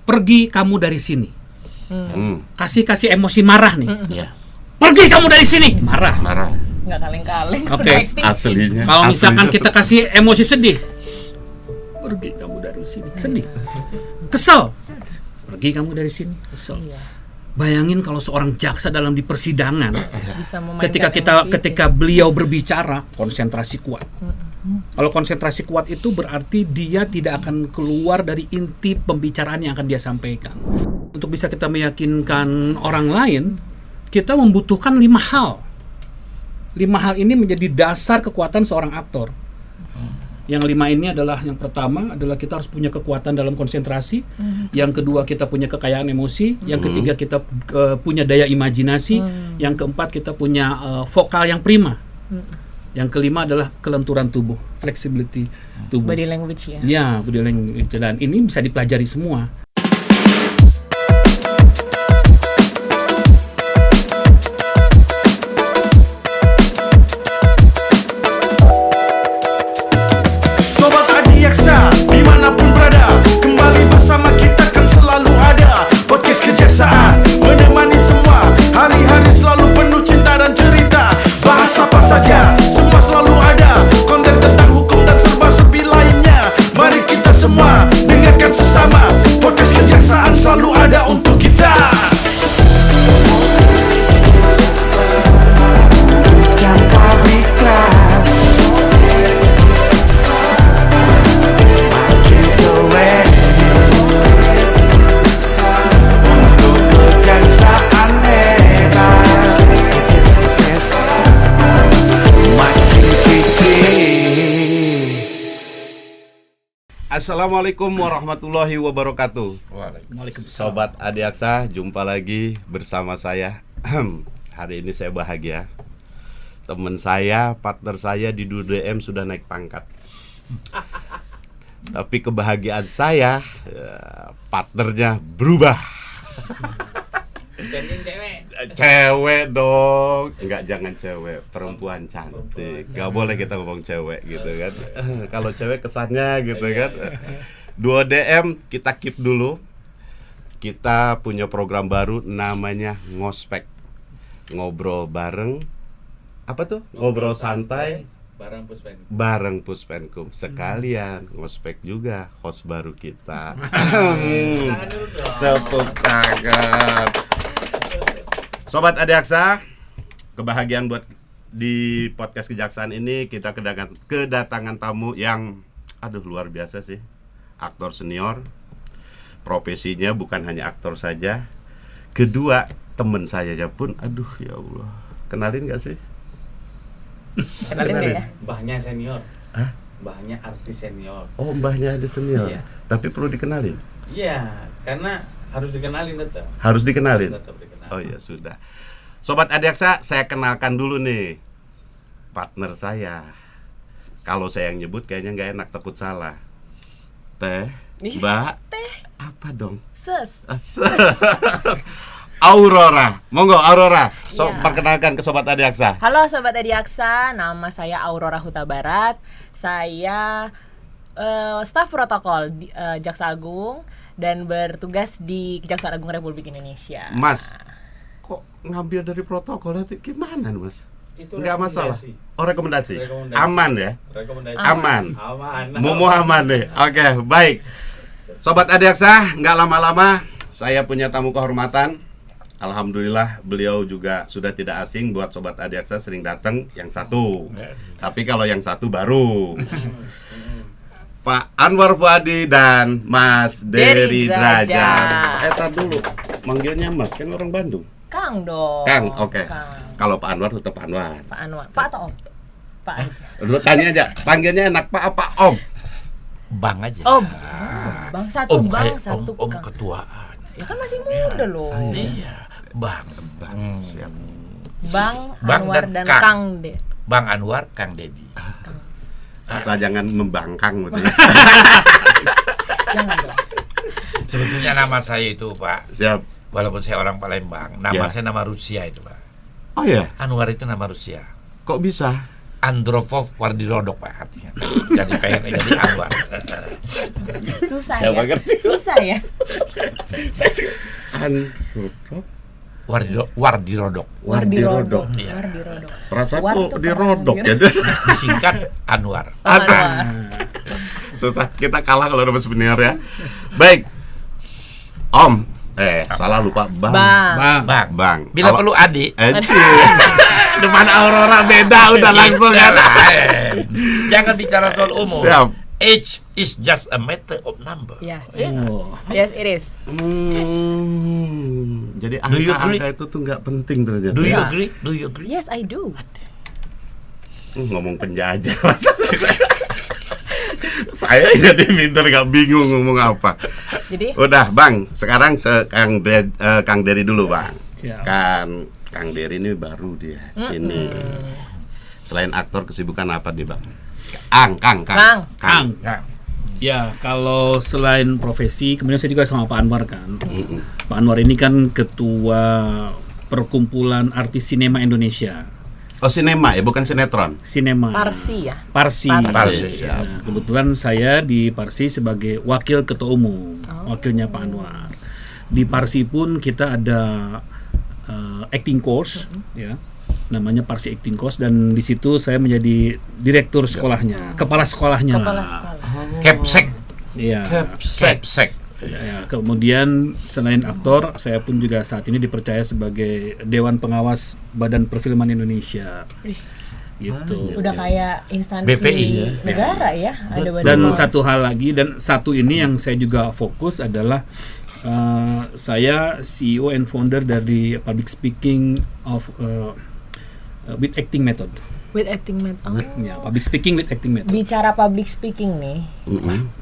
pergi kamu dari sini. Kasih emosi marah nih. Pergi kamu dari sini, marah. Nggak kaleng-kaleng. Oke. Aslinya. Kalau misalkan kita kasih emosi sedih, pergi kamu dari sini, sedih. Kesel, pergi kamu dari sini, kesel. Bayangin kalau seorang jaksa dalam di persidangan, Bisa memainkan ketika beliau berbicara, konsentrasi kuat. Kalau konsentrasi kuat itu berarti dia tidak akan keluar dari inti pembicaraan yang akan dia sampaikan. Untuk bisa kita meyakinkan orang lain, kita membutuhkan 5 hal. 5 hal ini menjadi dasar kekuatan seorang aktor. Yang 5 ini adalah, yang pertama adalah kita harus punya kekuatan dalam konsentrasi. Yang kedua kita punya kekayaan emosi. Yang ketiga kita punya daya imajinasi. Yang keempat kita punya vokal yang prima. Yang kelima adalah kelenturan tubuh, flexibility tubuh. body language ya. Ya, body language, dan ini bisa dipelajari semua. Sobat Adiaksa, dimanapun berada, kembali bersama kita kan selalu ada. Podcast Kejaksaan, menemani semua, hari-hari selalu penuh cinta dan cerita. Bahas apa saja, semua selalu ada. Konten tentang hukum dan serba-serbi lainnya. Mari kita semua, dengarkan sesama. Podcast Kejaksaan selalu ada untuk kita. Bukan public class. Assalamualaikum warahmatullahi wabarakatuh. Waalaikumsalam. Sobat Adiaksa, jumpa lagi bersama saya. Hari ini saya bahagia. Teman saya, partner saya di DUDM sudah naik pangkat. Tapi kebahagiaan saya, partnernya berubah. Cewek dong. Enggak, jangan cewek, perempuan cantik. Enggak boleh kita ngomong cewek gitu kan. Kalau cewek kesannya gitu kan. DUDM kita keep dulu. Kita punya program baru namanya Ngospek. Ngobrol bareng. Apa tuh? Ngobrol santai bareng Puspenkum. Sekalian Ngospek juga host baru kita. Tepuk tangan. Sobat Adiaksa, kebahagiaan buat di podcast Kejaksaan ini kita kedatangan tamu yang luar biasa sih. Aktor senior. Profesinya bukan hanya aktor saja. Kedua, teman saya pun ya Allah. Kenalin gak sih? Kenalin nggak ya? Mbahnya senior. Hah? Mbahnya artis senior. Oh, mbahnya ada senior. Iya. Tapi perlu dikenalin. Iya, karena harus dikenalin tetap. Harus dikenalin. Tetap dikenalin. Oh ya sudah. Sobat Adiaksa, saya kenalkan dulu nih partner saya. Kalau saya yang nyebut kayaknya nggak enak, takut salah. Mbak. Apa dong? Ses. Aurora. Monggo Aurora. Perkenalkan ke Sobat Adiaksa. Halo Sobat Adiaksa, nama saya Aurora Huta Barat. Saya staf protokol di Jaksa Agung dan bertugas di Kejaksaan Agung Republik Indonesia. Mas, kok ngambil dari protokol nanti gimana Mas? Itu nggak masalah. Oh, rekomendasi. Rekomendasi. Aman ya? Rekomendasi. Aman. Mumu aman deh. Oke, baik. Sobat Adiaksa, nggak lama-lama saya punya tamu kehormatan. Alhamdulillah beliau juga sudah tidak asing buat Sobat Adiaksa, sering datang yang satu. Tapi kalau yang satu baru. Pak Anwar Fuadi dan Mas Dery Drajat. Tar dulu, manggilnya Mas, kan orang Bandung. Kang dong. Kang, oke. Kang. Kalau Pak Anwar tetap Anwar. Pak Anwar. Pak atau Om? Pak aja. Lu tanya aja, panggilnya enak Pak apa Om? Bang aja. Om. Bang satu Om, Bang kayak satu Om Kang. ketuaan. Ya kan masih muda loh. Iya, Bang. Siap. Bang Bang Anwar dan dan Kang. Kang De. Bang Anwar, Kang Dedi. Asal jangan membangkang gitu ya. Jangan dong. Sebetulnya nama saya itu, Pak. Siap. Walaupun saya orang Palembang, nama Ya. saya nama Rusia itu, Pak. Oh ya, Anwar itu nama Rusia. kok bisa? Andropov Wardirodok, Pak, artinya. Jadi pengen jadi Anwar. Susah Saya ya. ngerti. Susah ya. Wardi Rodok. Wardi Rodok. Wardi Rodok. Perasaan War kok tuh di perang Rodok gitu. ya. Disingkat Anwar. Susah, kita kalah kalau nama senior ya. Baik, Om. Salah lupa Bang. Bang. Bang. Bila perlu adik. Depan Aurora beda udah langsung kan. Jangan bicara soal umur. Siap. Age is just a matter of number. Yes. Oh. Yes, it is. Jadi Do you agree? angka itu tuh nggak penting ternyata. Do you Yeah. agree? Do you agree? Yes, I do. Ngomong penjajah. Saya jadi pinter nggak bingung ngomong apa. Jadi Udah Bang, sekarang Kang Dery dulu Bang. Siap. Kan Kang Dery ini baru dia sini. Selain aktor kesibukan apa nih Bang? Kang. Nah, Ya, kalau selain profesi, kemudian saya juga sama Pak Anwar kan. Pak Anwar ini kan ketua Perkumpulan Artis Sinema Indonesia. Oh sinema ya, bukan sinetron. Sinema. Parsi ya. Parsi. Parsi, Ya, siap. kebetulan saya di Parsi sebagai wakil ketua umum, wakilnya Pak Anwar. Di Parsi pun kita ada acting course, ya, namanya Parsi Acting Course, dan di situ saya menjadi direktur sekolahnya, kepala sekolahnya. Kepala lah. sekolah. Capsek. Iya. Capsek. Ya, kemudian selain aktor, saya pun juga saat ini dipercaya sebagai Dewan Pengawas Badan Perfilman Indonesia. Gitu. Udah kayak instansi BPI, ya. negara ya. Ada badan Dan pengawas. satu hal lagi, dan satu ini yang saya juga fokus adalah saya CEO and founder dari Public Speaking of with Acting Method. With acting method. Oh. Ya, Public Speaking with Acting Method. Bicara public speaking nih,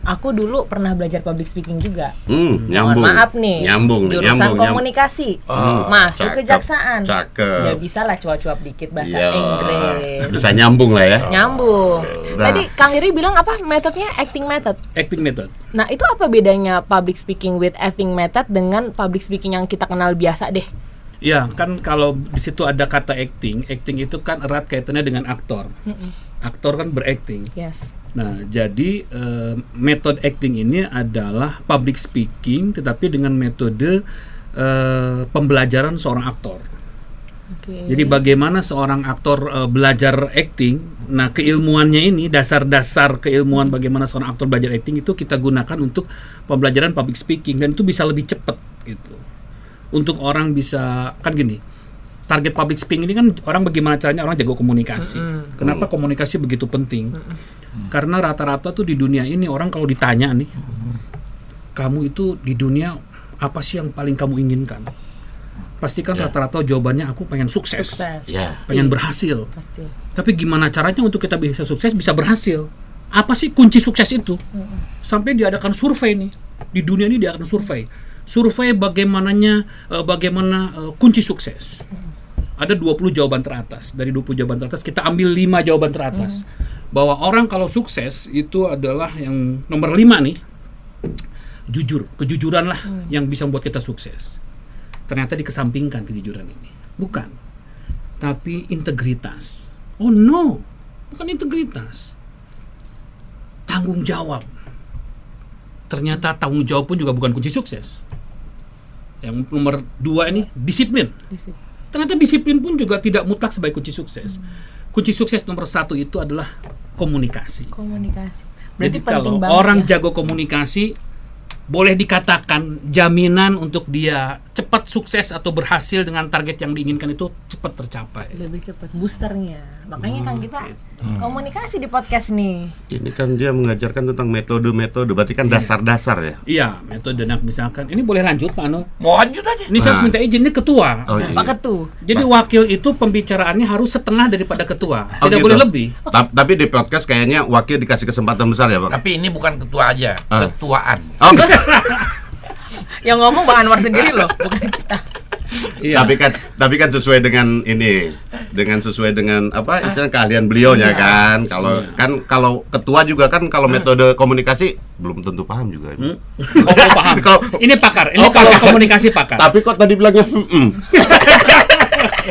aku dulu pernah belajar public speaking juga. Mohon Nyambung. maaf nih, Nyambung. jurusan komunikasi, masuk cakep, kejaksaan. cakep. Ya bisa lah cuap-cuap dikit bahasa Iya. Inggris. Bisa nyambung lah ya. Nyambung. Nah. Tadi Kang Dery bilang apa metodenya acting method. Acting Method. Nah itu apa bedanya public speaking with acting method dengan public speaking yang kita kenal biasa deh? Ya, kan kalau di situ ada kata acting itu kan erat kaitannya dengan aktor. Aktor kan berakting. Yes. Nah, jadi metode acting ini adalah public speaking, tetapi dengan metode pembelajaran seorang aktor. Oke. Jadi bagaimana seorang aktor belajar acting? Nah, keilmuannya ini, dasar-dasar keilmuan bagaimana seorang aktor belajar acting itu kita gunakan untuk pembelajaran public speaking, dan itu bisa lebih cepat gitu. Untuk orang bisa, kan gini, target public speaking ini kan orang bagaimana caranya orang jago komunikasi. Kenapa komunikasi begitu penting? Karena rata-rata tuh di dunia ini orang kalau ditanya nih, kamu itu di dunia apa sih yang paling kamu inginkan? Pasti kan rata-rata jawabannya aku pengen sukses, Sukses. Ya. Pasti. pengen berhasil. Pasti. Tapi gimana caranya untuk kita bisa sukses, bisa berhasil? Apa sih kunci sukses itu? Sampai diadakan survei nih. Di dunia ini diadakan survei. Survei bagaimana kunci sukses. Ada 20 jawaban teratas. Dari 20 jawaban teratas kita ambil 5 jawaban teratas. Bahwa orang kalau sukses itu adalah yang nomor 5 nih. Jujur, kejujuran lah yang bisa membuat kita sukses. Ternyata dikesampingkan kejujuran ini. Bukan. Tapi integritas. Oh no, bukan integritas. Tanggung jawab. Ternyata tanggung jawab pun juga bukan kunci sukses. Yang nomor 2 ini disiplin. Ternyata disiplin pun juga tidak mutlak sebagai kunci sukses. Kunci sukses nomor 1 itu adalah komunikasi. Komunikasi. Berarti Jadi penting kalau banget orang ya. jago komunikasi, boleh dikatakan jaminan untuk dia cepat sukses atau berhasil dengan target yang diinginkan itu cepat tercapai. Lebih cepat boosternya. Makanya kan kita komunikasi di podcast nih. Ini kan dia mengajarkan tentang metode-metode, berarti kan dasar-dasar ya. Iya, metode. Nah, misalkan ini boleh lanjut Pak Ano. Mau lanjut aja. Ini saya harus minta izin, ini ketua. Oh, iya. Pak Ketu. Jadi wakil itu pembicaraannya harus setengah daripada ketua. Oh, Tidak gitu. boleh lebih. Tapi di podcast kayaknya wakil dikasih kesempatan besar ya, Bang. Tapi ini bukan ketua aja, ketuaan. Oh, Yang ngomong Bang Anwar sendiri loh, bukan kita. Iya. tapi kan sesuai dengan ini, sesuai dengan apa istilah keahlian beliaunya kan. Kalau ketua juga kan kalau metode komunikasi belum tentu paham juga. Oh, paham. Kalau- Ini pakar. Ini Oh, kalau pakar. komunikasi pakar. Tapi kok tadi bilangnya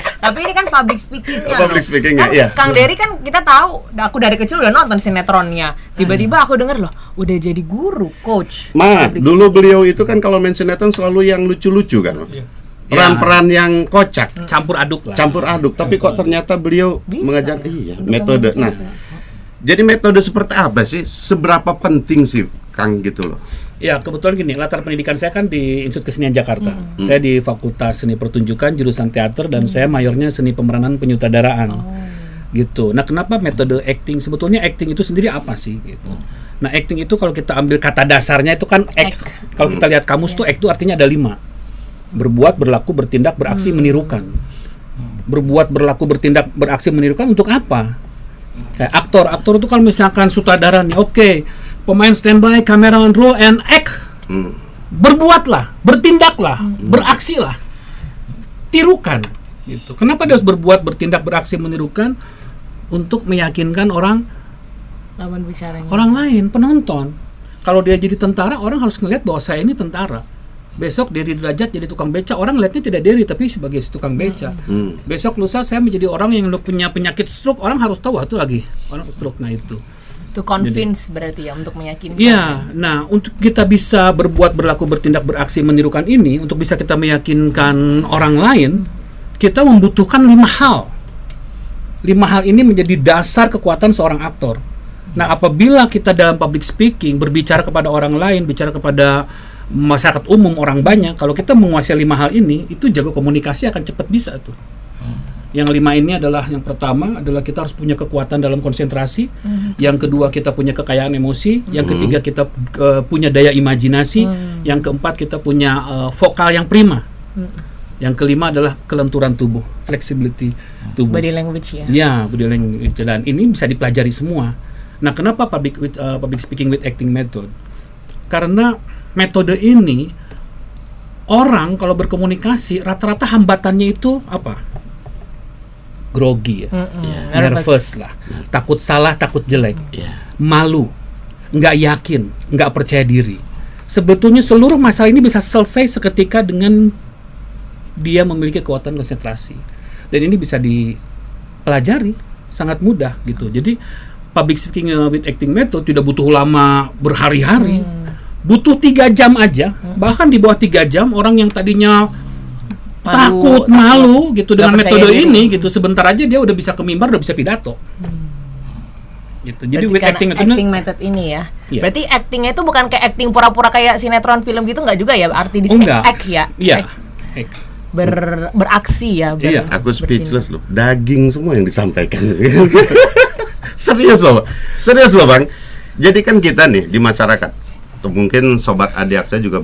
Tapi ini kan public speaking-nya. Public speaking-nya, Kan iya. Kang Dery kan kita tahu, aku dari kecil udah nonton sinetronnya. Tiba-tiba aku denger loh, udah jadi guru, coach. Public Dulu beliau itu kan kalau main sinetron selalu yang lucu-lucu kan. Peran-peran yang kocak, Campur aduk lah. campur aduk. Tapi kok ternyata beliau Bisa, mengajar ya? metode. Nah, jadi metode seperti apa sih? Seberapa penting sih Kang gitu loh? Ya, kebetulan gini, latar pendidikan saya kan di Institut Kesenian Jakarta. Saya di Fakultas Seni Pertunjukan, jurusan teater, dan saya mayornya seni pemeranan penyutradaraan. Gitu. Nah, kenapa metode acting? Sebetulnya acting itu sendiri apa sih? Gitu. Nah, acting itu kalau kita ambil kata dasarnya itu kan act. Kalau kita lihat kamus tuh act itu artinya ada 5. Berbuat, berlaku, bertindak, beraksi, menirukan. Berbuat, berlaku, bertindak, beraksi, menirukan untuk apa? Kayak aktor itu kan misalkan sutradara nih, oke, pemain standby, kamera on roll, and act. Berbuatlah, bertindaklah, beraksilah, tirukan. Gitu. Kenapa dia harus berbuat, bertindak, beraksi, menirukan? Untuk meyakinkan orang lawan bicaranya. orang lain, penonton. Kalau dia jadi tentara, orang harus ngelihat bahwa saya ini tentara. Besok Dery Derajat jadi tukang beca, orang lihatnya tidak Dery tapi sebagai tukang beca. Besok lusa saya menjadi orang yang punya penyakit stroke, orang harus tahu itu lagi orang stroke. Nah itu. To convince berarti ya, untuk meyakinkan. Iya, nah untuk kita bisa berbuat, berlaku, bertindak, beraksi, menirukan ini, untuk bisa kita meyakinkan orang lain, kita membutuhkan 5 hal. 5 hal ini menjadi dasar kekuatan seorang aktor. Nah, apabila kita dalam public speaking, berbicara kepada orang lain, bicara kepada masyarakat umum, orang banyak, kalau kita menguasai 5 hal ini, itu jago komunikasi akan cepat bisa tuh. Yang 5 ini adalah, yang pertama adalah kita harus punya kekuatan dalam konsentrasi, yang kedua kita punya kekayaan emosi, yang ketiga kita punya daya imajinasi, yang keempat kita punya vokal yang prima, yang kelima adalah kelenturan tubuh, flexibility tubuh. Body language ya. Ya, body language, dan ini bisa dipelajari semua. Nah, kenapa public speaking with acting method? Karena metode ini orang kalau berkomunikasi rata-rata hambatannya itu apa? Grogi ya, nervous lah, takut salah, takut jelek, malu, nggak yakin, nggak percaya diri. Sebetulnya seluruh masalah ini bisa selesai seketika dengan dia memiliki kekuatan konsentrasi, dan ini bisa dipelajari sangat mudah gitu. Jadi public speaking with acting method tidak butuh lama berhari-hari, butuh 3 jam aja, bahkan di bawah 3 jam orang yang tadinya takut, malu gitu dengan metode ini gitu, sebentar aja dia udah bisa ke mimbar, udah bisa pidato. Gitu. Jadi with acting method ini ya. Iya. Berarti actingnya itu bukan kayak acting pura-pura kayak sinetron film gitu, nggak juga ya? Arti di sini act ya. Iya. Beraksi ya. Iya. Aku speechless loh. Daging semua yang disampaikan. Serius loh Bang. Jadi kan kita nih di masyarakat, atau mungkin Sobat Adiaksa juga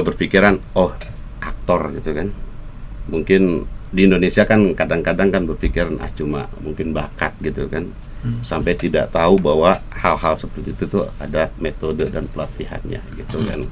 berpikiran, oh aktor gitu kan. Mungkin di Indonesia kan kadang-kadang kan berpikiran cuma mungkin bakat gitu kan. Sampai tidak tahu bahwa hal-hal seperti itu tuh ada metode dan pelatihannya gitu kan.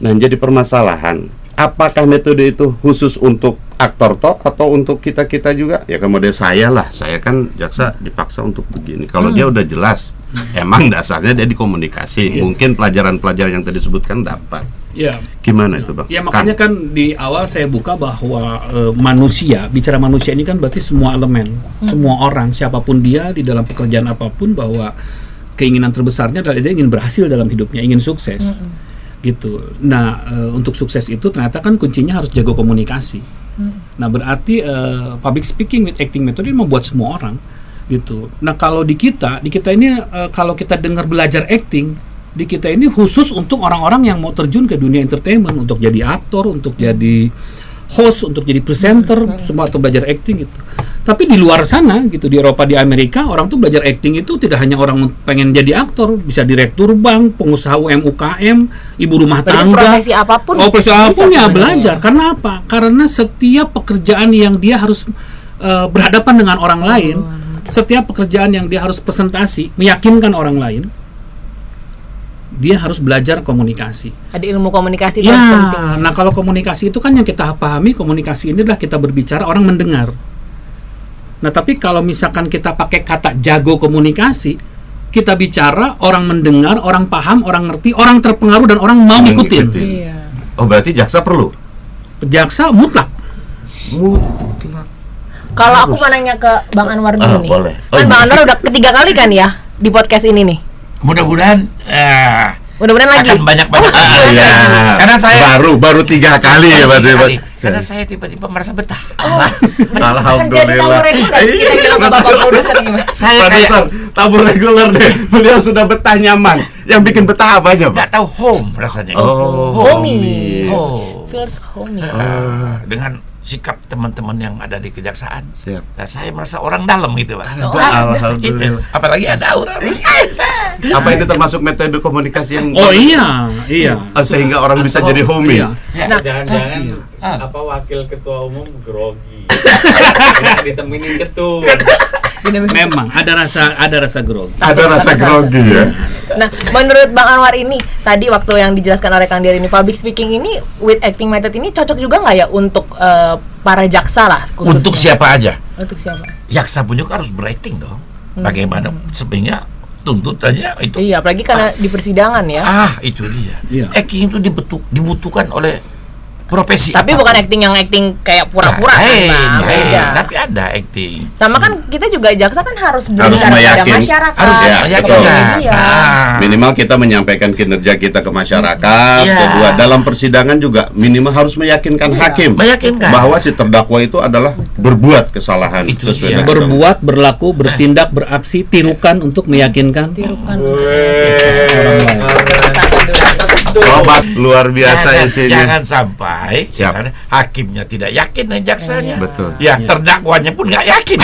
Nah, jadi permasalahan, apakah metode itu khusus untuk aktor toh atau untuk kita-kita juga? Ya kemudian saya kan jaksa dipaksa untuk begini. Kalau dia udah jelas, emang dasarnya dia di komunikasi, mungkin pelajaran-pelajaran yang tadi disebutkan dapat. Ya. Gimana itu Bang? Ya makanya kan di awal saya buka bahwa manusia, bicara manusia ini kan berarti semua elemen, semua orang, siapapun dia di dalam pekerjaan apapun, bahwa keinginan terbesarnya adalah dia ingin berhasil dalam hidupnya, ingin sukses. Gitu. Nah, untuk sukses itu ternyata kan kuncinya harus jago komunikasi. Nah, berarti public speaking with acting method ini membuat semua orang gitu. Nah, kalau di kita ini kalau kita dengar belajar acting, di kita ini khusus untuk orang-orang yang mau terjun ke dunia entertainment, untuk jadi aktor, untuk jadi host, untuk jadi presenter, semua atau belajar acting gitu. Tapi di luar sana gitu, di Eropa, di Amerika, orang tuh belajar acting itu tidak hanya orang pengen jadi aktor, bisa direktur bank, pengusaha UMKM, ibu rumah tangga, profesi apapun, ya belajar. Karena apa? Karena setiap pekerjaan yang dia harus berhadapan dengan orang lain, setiap pekerjaan yang dia harus presentasi, meyakinkan orang lain, dia harus belajar komunikasi. Ada ilmu komunikasi itu Ya, harus penting. nah kalau komunikasi itu kan yang kita pahami, komunikasi ini adalah kita berbicara, orang mendengar. Nah, tapi kalau misalkan kita pakai kata jago komunikasi, kita bicara, orang mendengar, orang paham, orang ngerti, orang terpengaruh, dan orang mau ngikutin. Iya. Oh, berarti jaksa perlu jaksa mutlak. Mutlak. Kalau aku mau nanya ke Bang Anwar dulu nih. Boleh. Kan Bang Anwar udah ketiga kali kan ya di podcast ini nih. Mudah-mudahan Mudah-mudahan lagi. akan banyak-banyak. Iya. Karena saya baru 3 kali ya berarti. kali. Karena saya tiba-tiba merasa betah. Alhamdulillah. Kita bilang ke Bapak produser gimana? Saya Produser, kayak tamu reguler deh. Beliau sudah betah nyaman. Yang bikin betah apanya, Pak? nggak tahu home rasanya. Homey. Oh. Feels homey. Dengan sikap teman-teman yang ada di kejaksaan. Siap. Nah, saya merasa orang dalam gitu, Pak. Alhamdulillah. Itu. Apalagi ada aura. Apa ini termasuk metode komunikasi yang Oh iya. sehingga orang bisa jadi homey? Iya. Nah, Jangan-jangan Ah. apa wakil ketua umum grogi. Enak diteminin ketua. Memang ada rasa grogi. Ada rasa grogi ya. Nah, menurut Bang Anwar ini tadi waktu yang dijelaskan oleh Kang Diar ini, public speaking ini with acting method ini cocok juga nggak ya untuk para jaksa lah khususnya? Untuk siapa aja? Untuk siapa? Jaksa pun juga harus berakting dong. Bagaimana sebenarnya tuntutannya itu? Iya, apalagi karena di persidangan ya. Itu dia. Iya. Acting itu dibutuhkan oleh profesi. Tapi bukan acting yang acting kayak pura-pura kan, Bang. Beda. Tapi ada acting. Sama kan kita juga jaksa kan harus Harus berbicara pada meyakin. masyarakat. Harus Ya, meyakinkan. Iya. Minimal kita menyampaikan kinerja kita ke masyarakat. Iya. Kedua, dalam persidangan juga minimal harus meyakinkan hakim Meyakinkan. bahwa si terdakwa itu adalah berbuat kesalahan Itu sesuai dia. dengan Berbuat, berlaku, bertindak, beraksi, tirukan untuk meyakinkan Tirukan. Sobat luar biasa isinya. Jangan sampai Siap. misalnya hakimnya tidak yakin dengan jaksanya. Betul. Ya, terdakwanya pun nggak yakin.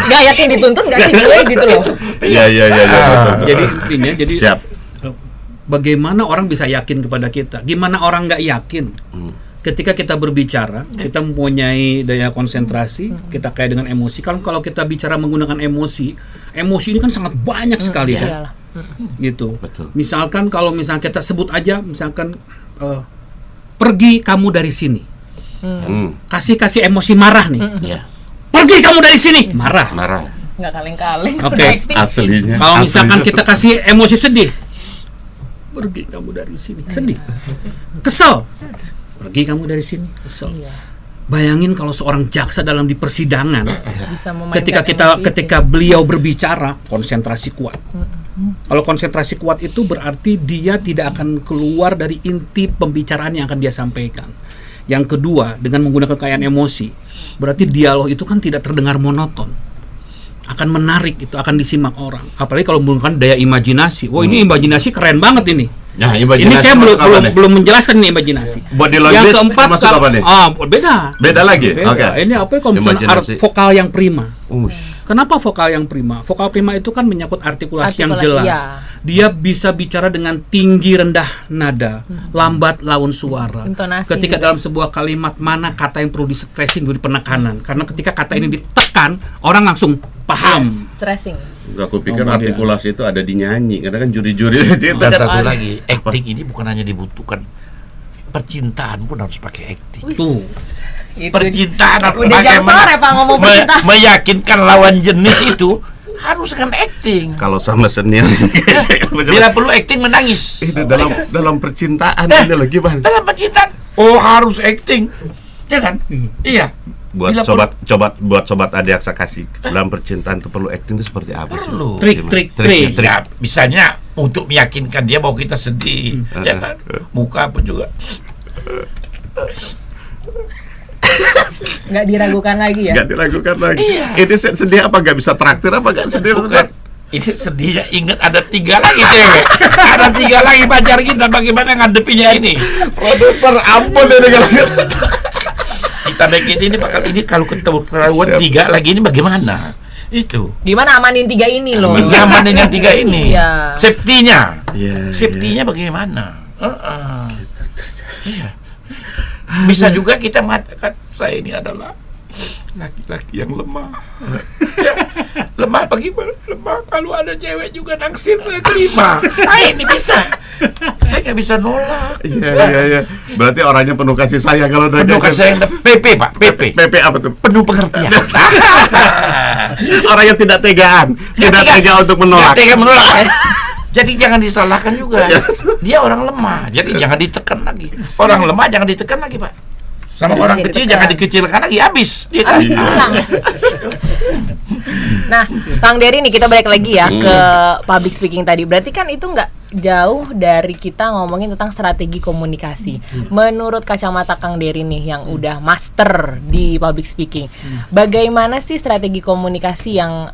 Gak yakin dituntut gak sih gue gitu loh. Iya. betul. Jadi intinya Siap. bagaimana orang bisa yakin kepada kita? Gimana orang nggak yakin? Ketika kita berbicara, kita mempunyai daya konsentrasi, kita kaya dengan emosi. Kalau kita bicara menggunakan emosi ini kan sangat banyak sekali kan. Iyalah. Gitu. Betul. Misalkan kalau misalnya kita sebut aja, misalkan pergi kamu dari sini. Kasih emosi marah nih. Ya. Pergi kamu dari sini, marah. Marah. Nggak kaleng-kaleng. Oke. Acting. Aslinya. Kalau misalkan aslinya kita kasih emosi sedih, pergi kamu dari sini, sedih. Kesel, pergi kamu dari sini, kesel. Iya. Bayangin kalau seorang jaksa dalam di persidangan, Bisa memainkan ketika emosi beliau berbicara, konsentrasi kuat. Kalau konsentrasi kuat itu berarti dia tidak akan keluar dari inti pembicaraan yang akan dia sampaikan. Yang kedua, dengan menggunakan kekayaan emosi, berarti dialog itu kan tidak terdengar monoton. Akan menarik, itu akan disimak orang.Apalagi kalau menggunakan daya imajinasi. Wah, ini imajinasi keren banget ini. Nah, Ini imajinasi saya masuk apa nih? belum menjelaskan nih imajinasi. Body Yang language keempat masuk apa nih? beda. Beda lagi. Beda. Oke. Ini apa? Kalau misalnya Imajinasi. vokal yang prima. Ush. Kenapa vokal yang prima? Vokal prima itu kan menyangkut artikulasi yang Artikulasi, jelas. iya. Dia bisa bicara dengan tinggi rendah nada, lambat laun suara. Intonasi Ketika juga. dalam sebuah kalimat mana kata yang perlu di-stressing, diberi penekanan. Karena ketika kata ini ditekan, orang langsung paham. stressing. Enggak, aku pikir Oh, dia. artikulasi itu ada di nyanyi. Karena kan juri-juri itu Dan kan satu lagi, acting ini bukan hanya dibutuhkan, percintaan pun harus pakai acting. Tuh. Percintaan harus Udah jam sore, Pak, ngomong percintaan. meyakinkan lawan jenis itu harus dengan acting. kalau sama senior. Bila perlu acting menangis. itu dalam percintaan ini loh gimana? Dalam percintaan, harus acting. Ya kan? Iya. Bila Buat sobat Adiaksa kasih dalam percintaan itu perlu acting itu seperti apa sih? Perlu. Trik. Ya, misalnya untuk meyakinkan dia bahwa kita sedih, ya kan? Muka pun juga. Nggak diragukan lagi ya. Nggak diragukan lagi. Ini sedih apa nggak bisa traktir apa nggak sedih? Bukan. Ini sedihnya ingat ada 3 lagi cewek. Ada 3 lagi pacar kita, bagaimana ngadepinya ini? Produser ampun ini kalau Kita bikin ini kalau ketemu ketahuan Siap. 3 lagi ini bagaimana? Itu. Gimana amanin 3 ini loh? Nyaman dengan 3 ini. Iya. Safety-nya. Iya, Safety-nya bagaimana? Iya. Bisa juga kita mengatakan saya ini adalah laki-laki yang lemah. Ya, lemah bagaimana? Lemah kalau ada cewek juga naksir saya terima. Ini bisa. Saya nggak bisa nolak. Iya. Berarti orangnya penuh kasih sayang kalau udah Penuh kayak kasih sayang. PP Pak, PP. PP apa tuh? Penuh pengertian. Orangnya tidak tegaan, tidak tega. tega untuk menolak. Nggak tega menolak. Jadi jangan disalahkan juga. Dia orang lemah. Jadi jangan ditekan lagi. Orang lemah jangan ditekan lagi, Pak. Sama orang Jadi kecil dekat. jangan dikecilkan lagi habis. Ya kan? Hilang. Nah, Kang Dery nih kita balik lagi ya ke public speaking tadi. Berarti kan itu nggak jauh dari kita ngomongin tentang strategi komunikasi. Menurut kacamata Kang Dery nih yang udah master di public speaking, bagaimana sih strategi komunikasi yang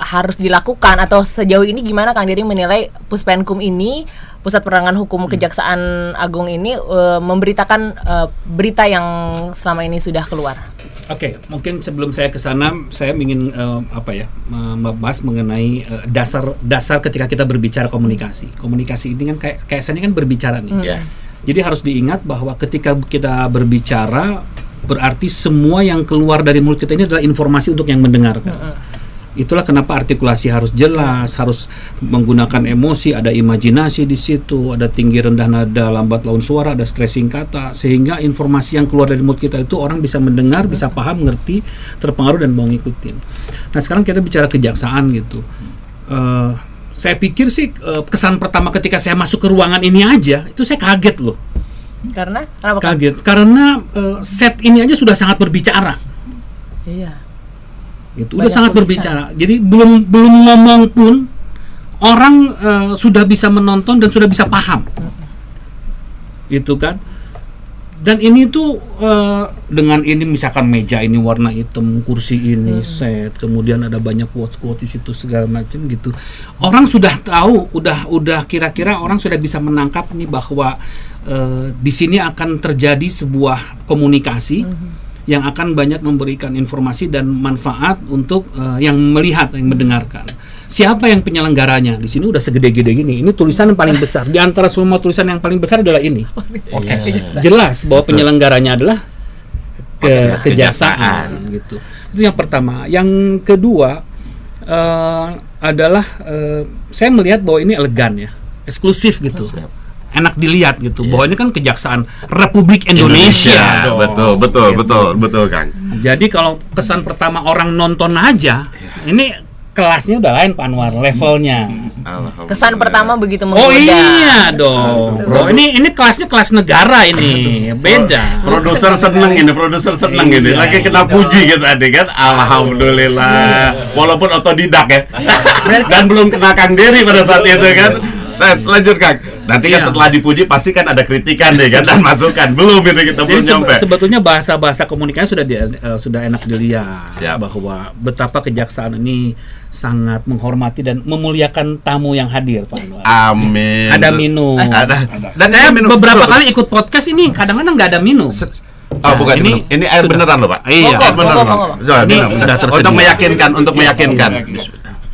harus dilakukan, atau sejauh ini gimana Kang Dery menilai Puspenkum ini, Pusat Penerangan Hukum Kejaksaan Agung ini memberitakan berita yang selama ini sudah keluar? Oke, mungkin sebelum saya ke sana, saya ingin membahas mengenai dasar ketika kita berbicara komunikasi. Komunikasi ini kan kayak saya ini kan berbicara nih. Ya. Jadi harus diingat bahwa ketika kita berbicara, berarti semua yang keluar dari mulut kita ini adalah informasi untuk yang mendengarkan. Itulah kenapa artikulasi harus jelas, harus menggunakan emosi, ada imajinasi di situ, ada tinggi rendah nada, lambat laun suara, ada stressing kata, sehingga informasi yang keluar dari mulut kita itu orang bisa mendengar, bisa paham, ngerti, terpengaruh dan mau ngikutin. Nah sekarang kita bicara kejaksaan gitu. Saya pikir sih kesan pertama ketika saya masuk ke ruangan ini aja, itu saya kaget loh. Karena kenapa? Kang? Kaget karena set ini aja sudah sangat berbicara. Iya. Itu udah Banyak sangat tulisan. berbicara. Jadi belum ngomong pun orang sudah bisa menonton dan sudah bisa paham. Itu kan. Dan ini tuh dengan ini misalkan meja ini warna hitam, kursi ini set, kemudian ada banyak quotes di situ segala macam gitu. Orang sudah tahu, udah kira-kira orang sudah bisa menangkap nih bahwa di sini akan terjadi sebuah komunikasi yang akan banyak memberikan informasi dan manfaat untuk yang melihat, yang mendengarkan. Siapa yang penyelenggaranya? Di sini udah segede-gede gini. Ini tulisan yang paling besar. Di antara semua tulisan yang paling besar adalah ini. Oke. Jelas bahwa penyelenggaranya adalah kejaksaan gitu. Itu yang pertama. Yang kedua adalah saya melihat bahwa ini elegan ya, eksklusif gitu. Enak dilihat gitu, bahwa ini kan Kejaksaan Republik Indonesia. dong. Betul Kang. Jadi kalau kesan pertama orang nonton aja, ini kelasnya udah lain Pak Anwar, levelnya. Kesan pertama begitu menggoda. Oh iya dong, bro. Ini kelasnya kelas negara ini, beda. Produser seneng ini. Iya, Lagi kita puji gitu tadi kan. Alhamdulillah. Walaupun otodidak ya. Dan belum kena Kang Dery pada saat itu kan. Saya lanjut Kang. Nanti kan Iya. setelah dipuji pasti kan ada kritikan deh kan dan masukan. Belum itu kita belum Jadi nyampe. sebetulnya bahasa komunikasi sudah enak dilihat. Siap. Bahwa betapa kejaksaan ini sangat menghormati dan memuliakan tamu yang hadir Pak Anwar. Amin. Ada minum. Ada. Dan Saya minum beberapa betul. kali ikut podcast ini kadang-kadang nggak ada minum. Oh bukan ini ini air sudah- beneran loh Pak. Iya. Air beneran. Ngomong. Pak. Coba, Ini minum. sudah tersedia. Untuk meyakinkan.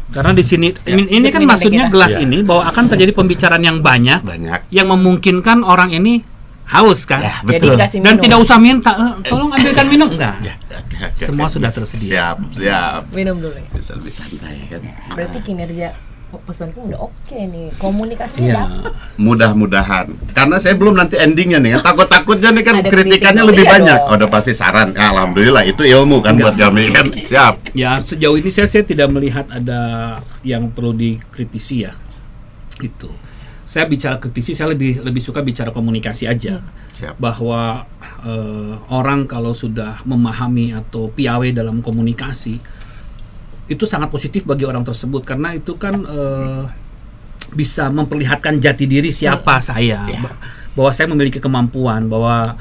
Karena di sini ini kan Minum maksudnya kita. gelas Iya. ini bahwa akan terjadi pembicaraan yang banyak yang memungkinkan orang ini haus kan. Ya, Jadi betul. dikasih Dan minum. tidak usah minta, tolong ambilkan minum enggak. Oke. Semua sudah tersedia. Siap. Minum dulu ya. Bisa lebih santai kan. Berarti kinerja Puspenkum udah oke nih. Komunikasinya Iya. dapet. Mudah-mudahan. Karena saya belum nanti endingnya nih. Takut-takutnya nih kan Ada kritikannya kritikan. lebih Iya banyak. dong. Oh, udah pasti saran. Ya, alhamdulillah itu ilmu kan buat kami kan. Siap. Ya sejauh ini saya tidak melihat ada yang perlu dikritisi ya. Itu. Saya bicara kritisi, saya lebih suka bicara komunikasi aja. Siap. Bahwa orang kalau sudah memahami atau piawai dalam komunikasi itu sangat positif bagi orang tersebut karena itu kan bisa memperlihatkan jati diri siapa saya, bahwa saya memiliki kemampuan, bahwa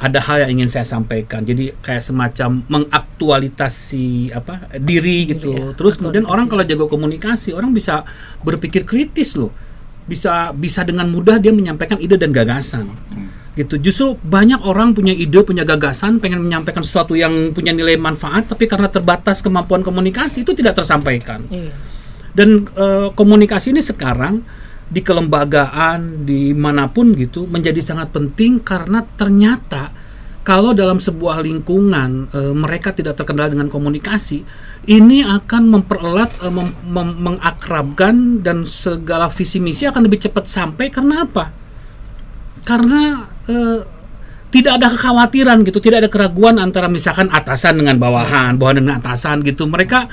ada hal yang ingin saya sampaikan. Jadi kayak semacam mengaktualisasi diri gitu. Terus kemudian orang kalau jago komunikasi, orang bisa berpikir kritis loh. Bisa dengan mudah dia menyampaikan ide dan gagasan. Gitu. Justru banyak orang punya ide, punya gagasan, pengen menyampaikan sesuatu yang punya nilai manfaat, tapi karena terbatas kemampuan komunikasi itu tidak tersampaikan. Iya. Dan komunikasi ini sekarang di kelembagaan, dimanapun gitu, menjadi sangat penting karena ternyata kalau dalam sebuah lingkungan mereka tidak terkenal dengan komunikasi, ini akan mempererat, mengakrabkan, dan segala visi misi akan lebih cepat sampai. Karena apa? Karena tidak ada kekhawatiran gitu, tidak ada keraguan antara misalkan atasan dengan bawahan dengan atasan gitu. Mereka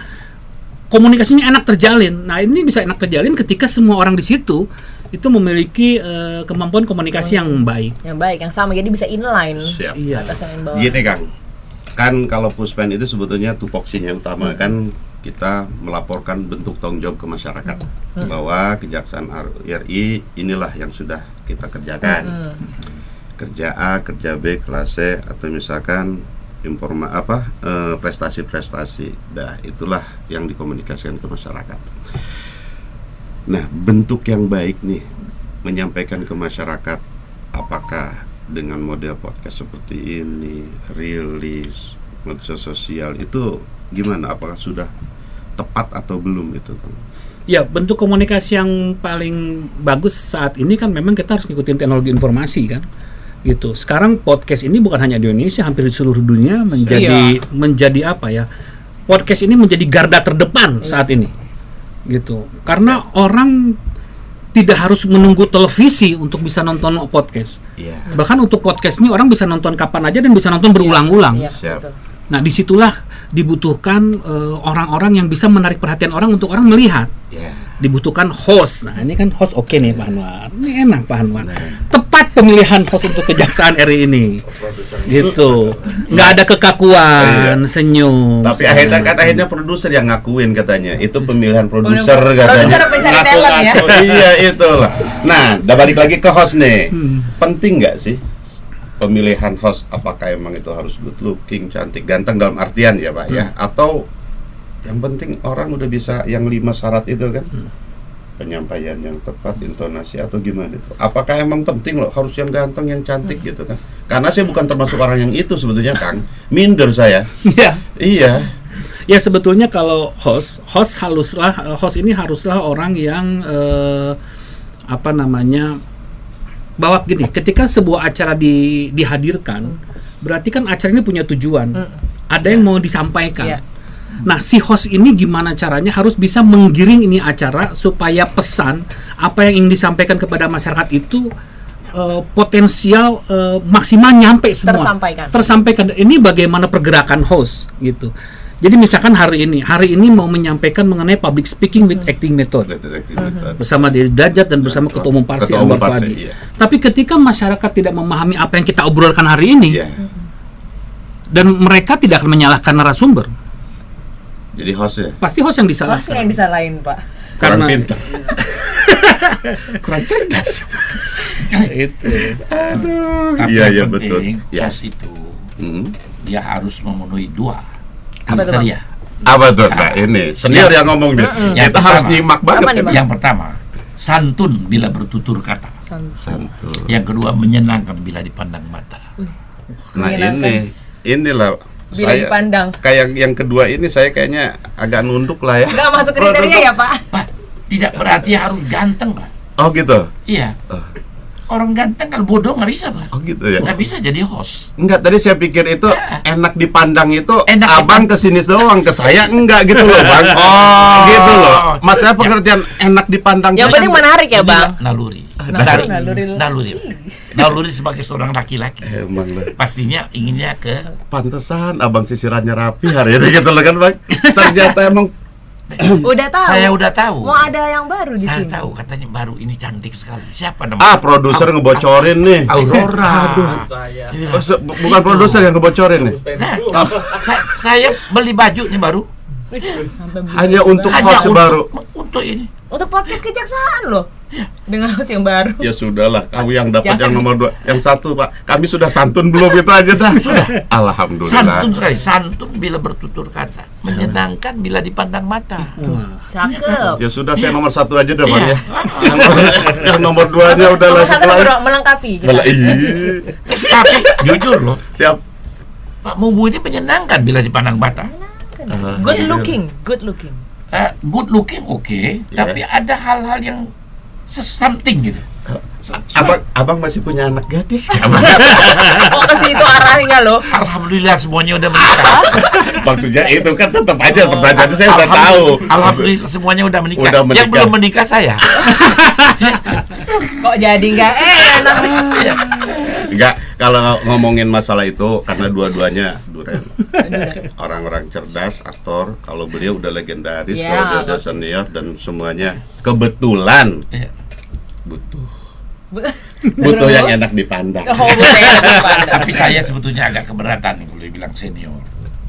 komunikasinya enak terjalin. Nah ini bisa enak terjalin ketika semua orang di situ itu memiliki kemampuan komunikasi yang baik. Yang baik, yang sama, jadi bisa inline. Siap. Iya. Atas yang bawah. Gini Kang, kan kalau Puspen itu sebetulnya tupoksinya utama kan kita melaporkan bentuk tanggung jawab ke masyarakat bahwa Kejaksaan RI inilah yang sudah kita kerjakan. Kerja A, kerja B, kelas C, atau misalkan prestasi-prestasi. Nah, itulah yang dikomunikasikan ke masyarakat. Nah, bentuk yang baik nih menyampaikan ke masyarakat, apakah dengan model podcast seperti ini, rilis, media sosial, itu gimana? Apakah sudah tepat atau belum itu kan? Ya, bentuk komunikasi yang paling bagus saat ini kan memang kita harus ngikutin teknologi informasi kan. Gitu. Sekarang podcast ini bukan hanya di Indonesia, hampir di seluruh dunia menjadi apa ya? Podcast ini menjadi garda terdepan saat ini. Gitu. Karena orang tidak harus menunggu televisi untuk bisa nonton podcast. Iya. Bahkan untuk podcast ini orang bisa nonton kapan aja dan bisa nonton berulang-ulang. Iya, Siap. betul. Nah, disitulah dibutuhkan orang-orang yang bisa menarik perhatian orang untuk orang melihat. Iya. Dibutuhkan host. Nah, ini kan host oke nih Pak Anwar. Ini enak Pak Anwar. Tepat pemilihan host untuk Kejaksaan RI ini. Gitu. Nggak ada kekakuan, senyum. Tapi akhirnya produser yang ngakuin katanya. Itu pemilihan produser Produser katanya. pencari talent ya. Iya, itulah. Nah, udah balik lagi ke host nih. Penting nggak sih pemilihan host? Apakah emang itu harus good looking, cantik, ganteng dalam artian ya Pak ya? Atau yang penting orang udah bisa yang 5 syarat itu kan? Penyampaian yang tepat, intonasi, atau gimana itu? Apakah emang penting loh harus yang ganteng, yang cantik gitu kan? Karena saya bukan termasuk orang yang itu sebetulnya Kang. Minder saya. Iya. Iya. Ya sebetulnya kalau host ini haruslah orang yang bahwa gini, ketika sebuah acara dihadirkan, berarti kan acara ini punya tujuan. Ada yang mau disampaikan. Iya. Nah, si host ini gimana caranya harus bisa menggiring ini acara supaya pesan apa yang ingin disampaikan kepada masyarakat itu potensial maksimal nyampe semua. Tersampaikan. Ini bagaimana pergerakan host gitu. Jadi misalkan hari ini mau menyampaikan mengenai public speaking with acting method bersama Diri Dajat dan bersama Ketua Umum Parsi Anwar Fuadi. Tapi ketika masyarakat tidak memahami apa yang kita obrolkan hari ini, dan mereka tidak akan menyalahkan narasumber, jadi host ya? pasti host yang disalahkan. Pasti yang disalahin Pak. Kurang Karena pintar. Kurang cerdas. itu. Tapi Iya, yang betul. penting, Ya. host itu dia harus memenuhi 2 Apa tuh, kriteria. Apa tuh? Nah, ini senior yang ngomong nih. Yang Kita harus pertama. nyimak Apa banget. nih, Bang? Yang pertama, santun bila bertutur kata. Santun. Yang kedua, menyenangkan bila dipandang mata. Nah, Menyenangkan. inilah Bila saya dipandang. kayak yang kedua ini saya kayaknya agak nunduk lah ya. Nggak masuk kriteria ya Pak? Pak, tidak berarti harus ganteng, Pak. Oh gitu. Iya. Oh. Orang ganteng kalau bodoh nggak bisa, Pak. Oh gitu ya. Nggak bisa jadi host. Enggak, tadi saya pikir itu enak dipandang itu Enak abang kesini doang, ke saya enggak gitu loh Bang. Oh gitu loh. Mas saya pengertian enak dipandang. Yang saya penting kan- menarik ya Bang. Naluri. Naluri. Naluri sebagai seorang laki-laki. Emang lah. Pastinya inginnya ke Pantesan abang sisirannya rapi hari ini gitu loh kan Bang. Ternyata emang Udah tahu. Saya udah tahu. Mau ada yang baru di Saya sini. tahu katanya baru ini cantik sekali. Siapa namanya? produser ngebocorin nih. Aurora. Saya. Oh, bukan produser yang ngebocorin nih. Nah, saya beli baju nih baru. Hanya untuk host baru. Untuk ini. Untuk podcast Kejaksaan loh. Dengan host yang baru. Ya sudahlah, kamu yang dapat Jangan. yang nomor 2. Yang 1 Pak, kami sudah santun belum itu aja dah. Sudah. Alhamdulillah. Santun sekali. Santun bila bertutur kata. Menyenangkan bila dipandang mata. Cakep. Ya sudah, saya nomor 1 aja deh Bang Iya. ya. Yang nomor 2-nya udah Nomor lah satu setelah. nomor melengkapi. Kita. Tapi jujur loh, Siap. Pak Mubu ini menyenangkan bila dipandang mata. Good looking. Good looking. Good looking oke, tapi ada hal-hal yang something gitu. Abang masih punya anak gadis? Oh ke situ arahnya loh. Alhamdulillah semuanya udah menikah. Maksudnya itu kan tetap aja pertanyaan itu saya udah tahu. Alhamdulillah semuanya udah menikah. Udah menikah. Yang belum menikah saya. Kok jadi nggak enak? Enggak, kalau ngomongin masalah itu karena dua-duanya Duren. Orang-orang cerdas, aktor, kalau beliau udah legendaris, Ya, kalau dia udah senior dan semuanya kebetulan Iya. Butuh yang enak dipandang. Oh, butuh yang enak dipandang. Tapi saya sebetulnya agak keberatan nih kalau dibilang senior.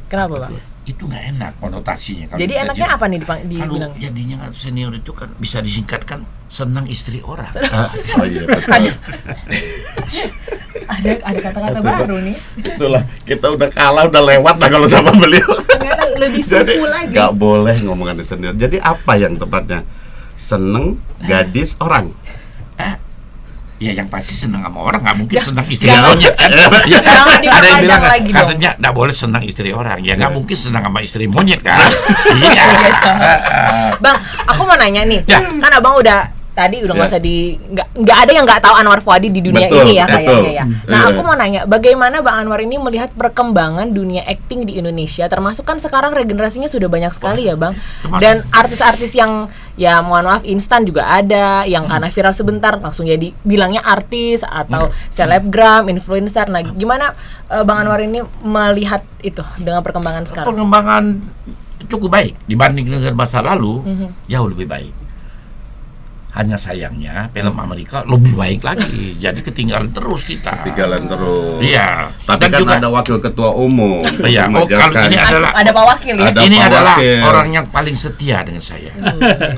Kenapa, Bang? Itu nggak enak konotasinya. Kalau Jadi kita enaknya apa nih Kalau dibilang? jadinya senior itu kan bisa disingkatkan senang istri orang. Oh iya betul. Ada kata-kata baru nih. Itulah kita udah kalah, udah lewat lah kalau sama beliau. Ternyata lebih Jadi suku lagi. nggak boleh ngomongin senior. Jadi apa yang tepatnya? Seneng gadis orang. Ya yang pasti senang sama orang, nggak mungkin senang istri jangan- monyet kan. Ya, jangan ada yang diperpanjang bilang lagi dong. katanya nggak boleh senang istri orang, ya nggak mungkin senang sama istri monyet kan. Iya. Bang, aku mau nanya nih. Ya. Kan Abang udah tadi udah nggak Ya. usah nggak ada yang nggak tahu Anwar Fuadi di dunia Betul, ini ya kayaknya betul. ya. Nah, Iya. aku mau nanya, bagaimana Bang Anwar ini melihat perkembangan dunia acting di Indonesia, termasuk kan sekarang regenerasinya sudah banyak sekali ya, Bang. Termasuk. Dan artis-artis yang ya mohon maaf instan juga ada, yang karena viral sebentar langsung jadi bilangnya artis atau selebgram, influencer. Nah, gimana Bang Anwar ini melihat itu dengan perkembangan sekarang? Perkembangan cukup baik dibanding dengan masa lalu, jauh lebih baik. Hanya sayangnya film Amerika lebih baik lagi, jadi ketinggalan terus kita. Ketinggalan terus. Iya. Tapi Dan kan juga- ada wakil ketua umum. Iya. Oh, kalau Majalkan. ini adalah Ada Pak Wakil ya? Ada ini Pak adalah Wakil. orang yang paling setia dengan saya.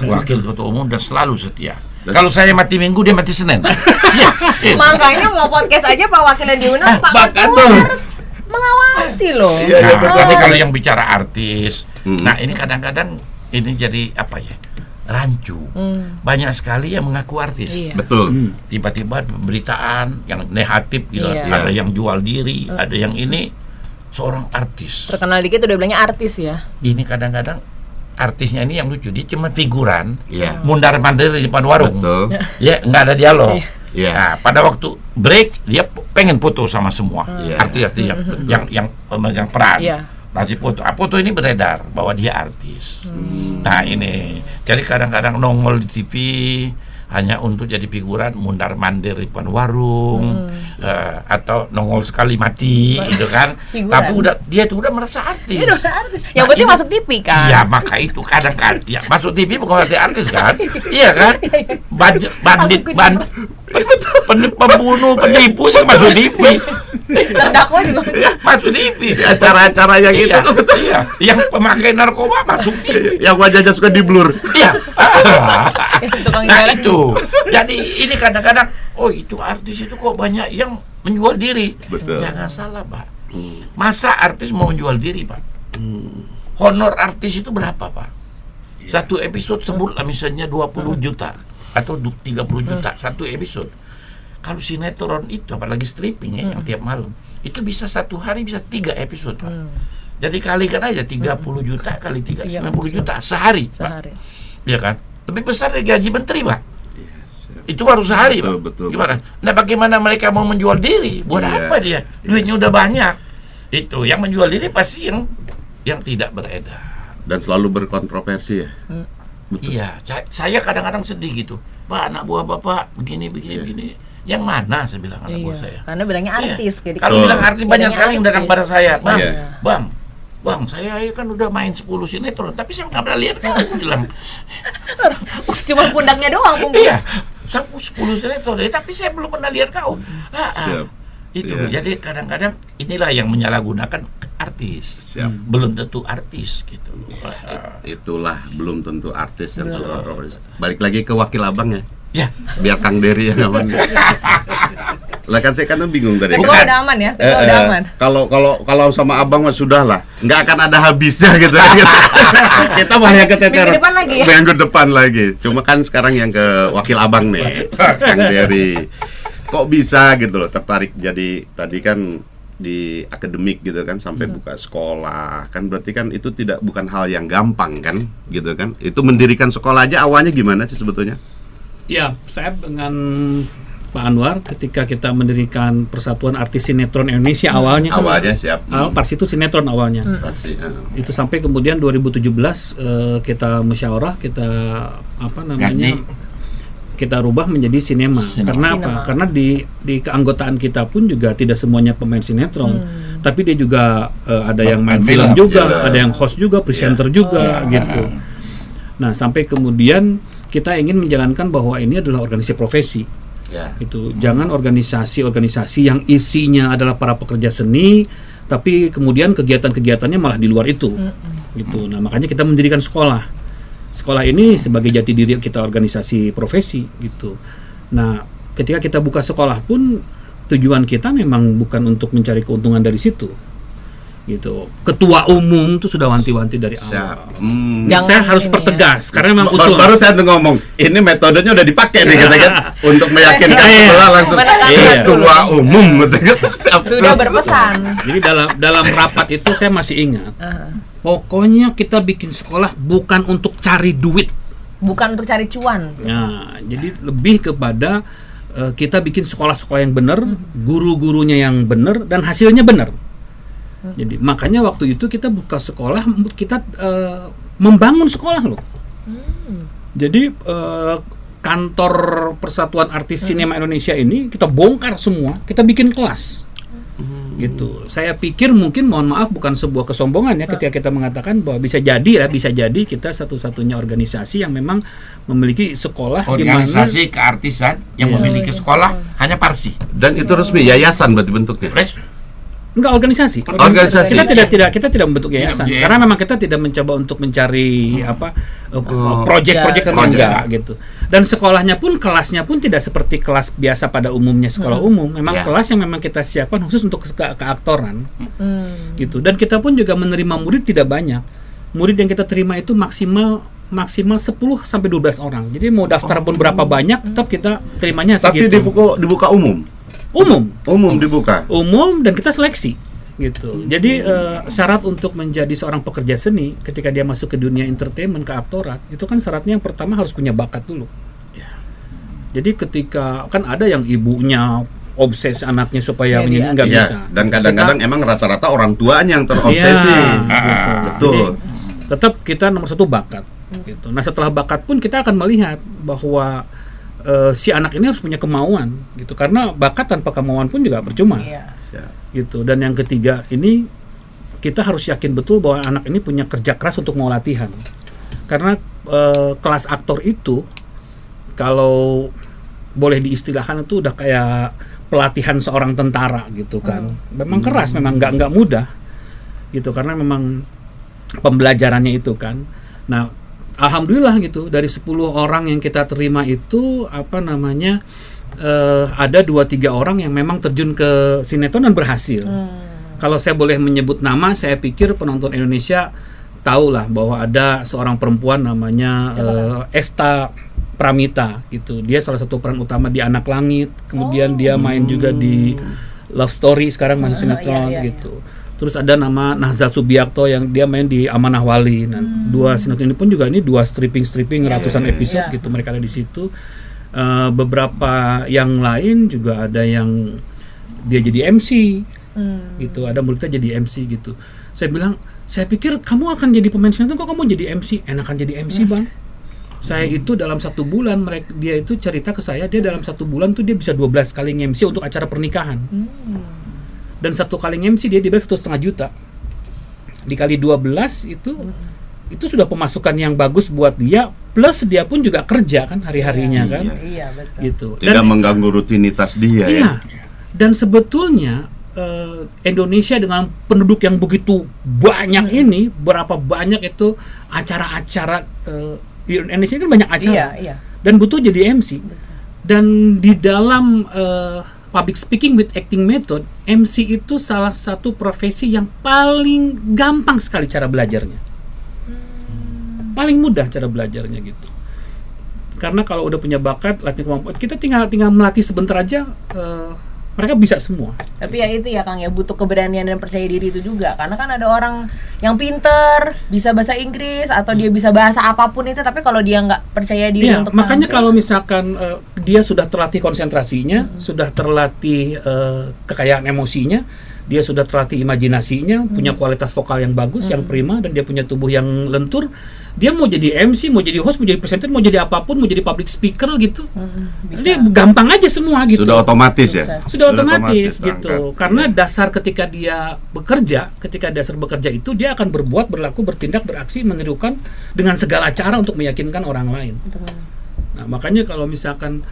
Wakil ketua umum dan selalu setia. Kalau saya mati Minggu, dia mati Senin. Iya. Makanya mau podcast aja Pak Wakil yang diundang, Pak bahkan Ketua tuh. harus mengawasi loh. Iya, iya, Nah, betul. tapi kalau yang bicara artis, Hmm. nah ini kadang-kadang ini jadi apa ya? Rancu. Banyak sekali yang mengaku artis. Iya. Betul. Tiba-tiba pemberitaan yang negatif gitu. Iya. Ada yang jual diri, ada yang ini seorang artis. Terkenal dikit udah bilangnya artis ya. Ini kadang-kadang artisnya ini yang lucu, dia cuma figuran, Iya. mundar-mandir di depan warung. Betul. Ya, nggak ada dialog. Iya. Nah, pada waktu break dia pengen foto sama semua Iya. artis-artis yang pemegang peran. Iya. Nanti foto ini beredar bahwa dia artis. Nah ini, jadi kadang-kadang nongol di TV hanya untuk jadi figuran mundar-mandir di depan warung, atau nongol sekali mati, gitu kan. Figuran. Tapi dia itu udah merasa artis. Dia udah artis. Yang penting ini- masuk TV kan. Ya maka itu kadang-kadang ya masuk TV bukan berarti artis kan? Iya kan? Bandit, pembunuh, penipu yang masuk TV. Terdakwa juga. Masuk TV. Acara-acara yang itu. Iya, iya. Yang pemakai narkoba masuk TV. Yang wajahnya suka di blur. Iya. Tukang Nah jalan. itu. Jadi ini kadang-kadang, oh itu artis itu kok banyak yang menjual diri. Betul. Jangan salah, Pak. Masa artis mau menjual diri, Pak? Honor artis itu berapa, Pak? Satu episode sebutlah misalnya 20 juta atau 30 juta satu episode. Kalau sinetron itu apalagi stripping ya yang tiap malam, itu bisa satu hari bisa 3 episode, Pak. Jadi kalikan aja 30 juta kali 3 Iya, 90 juta sehari, Pak. Sehari. Iya kan? Lebih besar dari gaji menteri, Pak. Itu baru sehari, Betul, Pak. betul, Gimana? Nah, bagaimana mereka mau menjual diri? Buat Iya. apa dia? Duitnya udah banyak. Itu yang menjual diri pasti yang tidak beredar. Dan selalu berkontroversi ya. Iya, saya kadang-kadang sedih gitu. Pak, anak buah Bapak begini. Yang mana saya bilang anak buah saya? Karena bilangnya artis. Jadi Kalau Betul. bilang artis banyak sekali yang datang pada saya. Bang, Iya. Bang, saya kan udah main 10 sinetron, tapi saya nggak pernah lihat kamu bilang. cuma pundaknya doang. Iya, 10 sinetron, tapi saya belum pernah lihat kau. Siap. Itu, Iya. jadi kadang-kadang inilah yang menyalahgunakan artis. Siap. Belum tentu artis gitu. Itulah belum tentu artis yang suka kontroversi. Balik lagi ke wakil abang ya. Ya, Biar Kang Dery yang aman. Lah kan saya kan bingung tadi. Ketua udah aman ya. Ketua udah aman. Kalau sama abang mah sudah lah, nggak akan ada habisnya gitu. Kita banyak keteteran. Minggu depan lagi ya? Minggu depan lagi. Cuma kan sekarang yang ke wakil abang nih, Kang Dery. Kok bisa gitu loh tertarik jadi tadi kan di akademik gitu kan sampai buka sekolah kan berarti kan itu bukan hal yang gampang kan gitu kan. Itu mendirikan sekolah aja awalnya gimana sih sebetulnya? Ya, saya dengan Pak Anwar ketika kita mendirikan Persatuan Artis Sinetron Indonesia awalnya kan, Awalnya siap. Pers itu sinetron awalnya. Pasti, Itu sampai kemudian 2017 kita musyawarah, kita Ganti. kita rubah menjadi sinema. Karena Sinema. apa? Karena di keanggotaan kita pun juga tidak semuanya pemain sinetron, tapi dia juga ada yang main Main film film, juga, iya. ada yang host juga, presenter juga gitu. Nah, sampai kemudian kita ingin menjalankan bahwa ini adalah organisasi profesi. Ya. Itu jangan organisasi yang isinya adalah para pekerja seni, tapi kemudian kegiatan-kegiatannya malah di luar itu. Gitu. Nah, makanya kita mendirikan sekolah. Sekolah ini sebagai jati diri kita organisasi profesi gitu. Nah, ketika kita buka sekolah pun tujuan kita memang bukan untuk mencari keuntungan dari situ. Gitu. Ketua umum tuh sudah wanti-wanti dari awal. Saya harus ini pertegas karena memang usul. Baru saya ngomong, ini metodenya udah dipakai nih gitu kan, untuk meyakinkan sekolah langsung. Iya. Ketua umum gitu kan. Sudah berpesan. Jadi dalam rapat itu saya masih ingat. Pokoknya kita bikin sekolah bukan untuk cari duit. Bukan untuk cari cuan. Nah, jadi lebih kepada kita bikin sekolah-sekolah yang benar, guru-gurunya yang benar dan hasilnya benar. Jadi makanya waktu itu kita buka sekolah, kita membangun sekolah loh. Jadi kantor Persatuan Artis Sinema Indonesia ini kita bongkar semua, kita bikin kelas. Gitu. Saya pikir mungkin, mohon maaf, bukan sebuah kesombongan ya ketika kita mengatakan bahwa bisa jadi kita satu-satunya organisasi yang memang memiliki sekolah di mana Organisasi keartisan yang memiliki sekolah hanya Parsi. Dan itu resmi, yayasan berarti bentuknya. enggak organisasi. Organisasi. Kita tidak membentuk yayasan Tidak, karena memang kita tidak mencoba untuk mencari proyek-proyek yang enggak gitu. Dan sekolahnya pun, kelasnya pun tidak seperti kelas biasa pada umumnya sekolah umum. Memang kelas yang memang kita siapkan khusus untuk keaktoran. Gitu. Dan kita pun juga menerima murid tidak banyak. Murid yang kita terima itu maksimal 10 sampai 12 orang. Jadi mau daftar pun berapa banyak tetap kita terimanya Tapi segitu. dibuka umum. Umum Dibuka. Umum dan kita seleksi gitu. Jadi syarat untuk menjadi seorang pekerja seni ketika dia masuk ke dunia entertainment, keaktoran, itu kan syaratnya yang pertama harus punya bakat dulu. Jadi ketika kan ada yang ibunya obses anaknya supaya menjadi nggak bisa. Dan kadang-kadang emang rata-rata orang tuanya yang terobsesi. Gitu. Betul. Jadi, tetap kita nomor satu bakat. Gitu. Nah setelah bakat pun kita akan melihat bahwa si anak ini harus punya kemauan, gitu. Karena bakat tanpa kemauan pun juga percuma. Gitu. Dan yang ketiga ini kita harus yakin betul bahwa anak ini punya kerja keras untuk mau latihan. Karena kelas aktor itu kalau boleh diistilahkan itu udah kayak pelatihan seorang tentara gitu kan. Memang keras, memang nggak mudah gitu karena memang pembelajarannya itu kan. Nah, alhamdulillah gitu dari 10 orang yang kita terima itu ada 2-3 orang yang memang terjun ke sinetron dan berhasil. Kalau saya boleh menyebut nama, saya pikir penonton Indonesia tahu lah bahwa ada seorang perempuan namanya Esta Pramita gitu. Dia salah satu peran utama di Anak Langit. Kemudian dia main juga di Love Story, sekarang masih sinetron gitu. Terus ada nama Nahza Subiakto yang dia main di Amanah Wali. Nah, 2 sinetron ini pun juga ini 2 stripping ratusan episode gitu, mereka ada di situ. Beberapa yang lain juga ada yang dia jadi MC gitu, ada muridnya jadi MC gitu. Saya pikir kamu akan jadi pemain sinetron, kok kamu jadi MC? Enakan jadi MC bang. Saya itu dalam 1 bulan, dia itu cerita ke saya, dia dalam 1 bulan tuh dia bisa 12 kali MC untuk acara pernikahan. Dan 1 kali MC dia dibayar 1,5 juta. Dikali 12 itu sudah pemasukan yang bagus buat dia, plus dia pun juga kerja kan hari-harinya kan. Iya, betul. Gitu. Tidak mengganggu rutinitas dia ya. Dan sebetulnya Indonesia dengan penduduk yang begitu banyak ini, berapa banyak itu acara-acara di Indonesia kan banyak acara. Dan butuh jadi MC. Dan di dalam public speaking with acting method, MC itu salah satu profesi yang paling gampang sekali cara belajarnya. Paling mudah cara belajarnya gitu. Karena kalau udah punya bakat, latihan kemampuan, kita tinggal melatih sebentar aja, mereka bisa semua. Tapi ya itu ya Kang ya, butuh keberanian dan percaya diri itu juga. Karena kan ada orang yang pinter, bisa bahasa Inggris atau dia bisa bahasa apapun itu, tapi kalau dia nggak percaya diri untuk makanya kalau misalkan dia sudah terlatih konsentrasinya, sudah terlatih kekayaan emosinya, dia sudah terlatih imajinasinya, punya kualitas vokal yang bagus, yang prima, dan dia punya tubuh yang lentur, dia mau jadi MC, mau jadi host, mau jadi presenter, mau jadi apapun, mau jadi public speaker gitu, dia gampang aja semua gitu. Sudah otomatis ya? Sudah otomatis gitu. Karena dasar ketika dia bekerja, itu dia akan berbuat, berlaku, bertindak, beraksi, menirukan dengan segala cara untuk meyakinkan orang lain. Nah, makanya kalau misalkan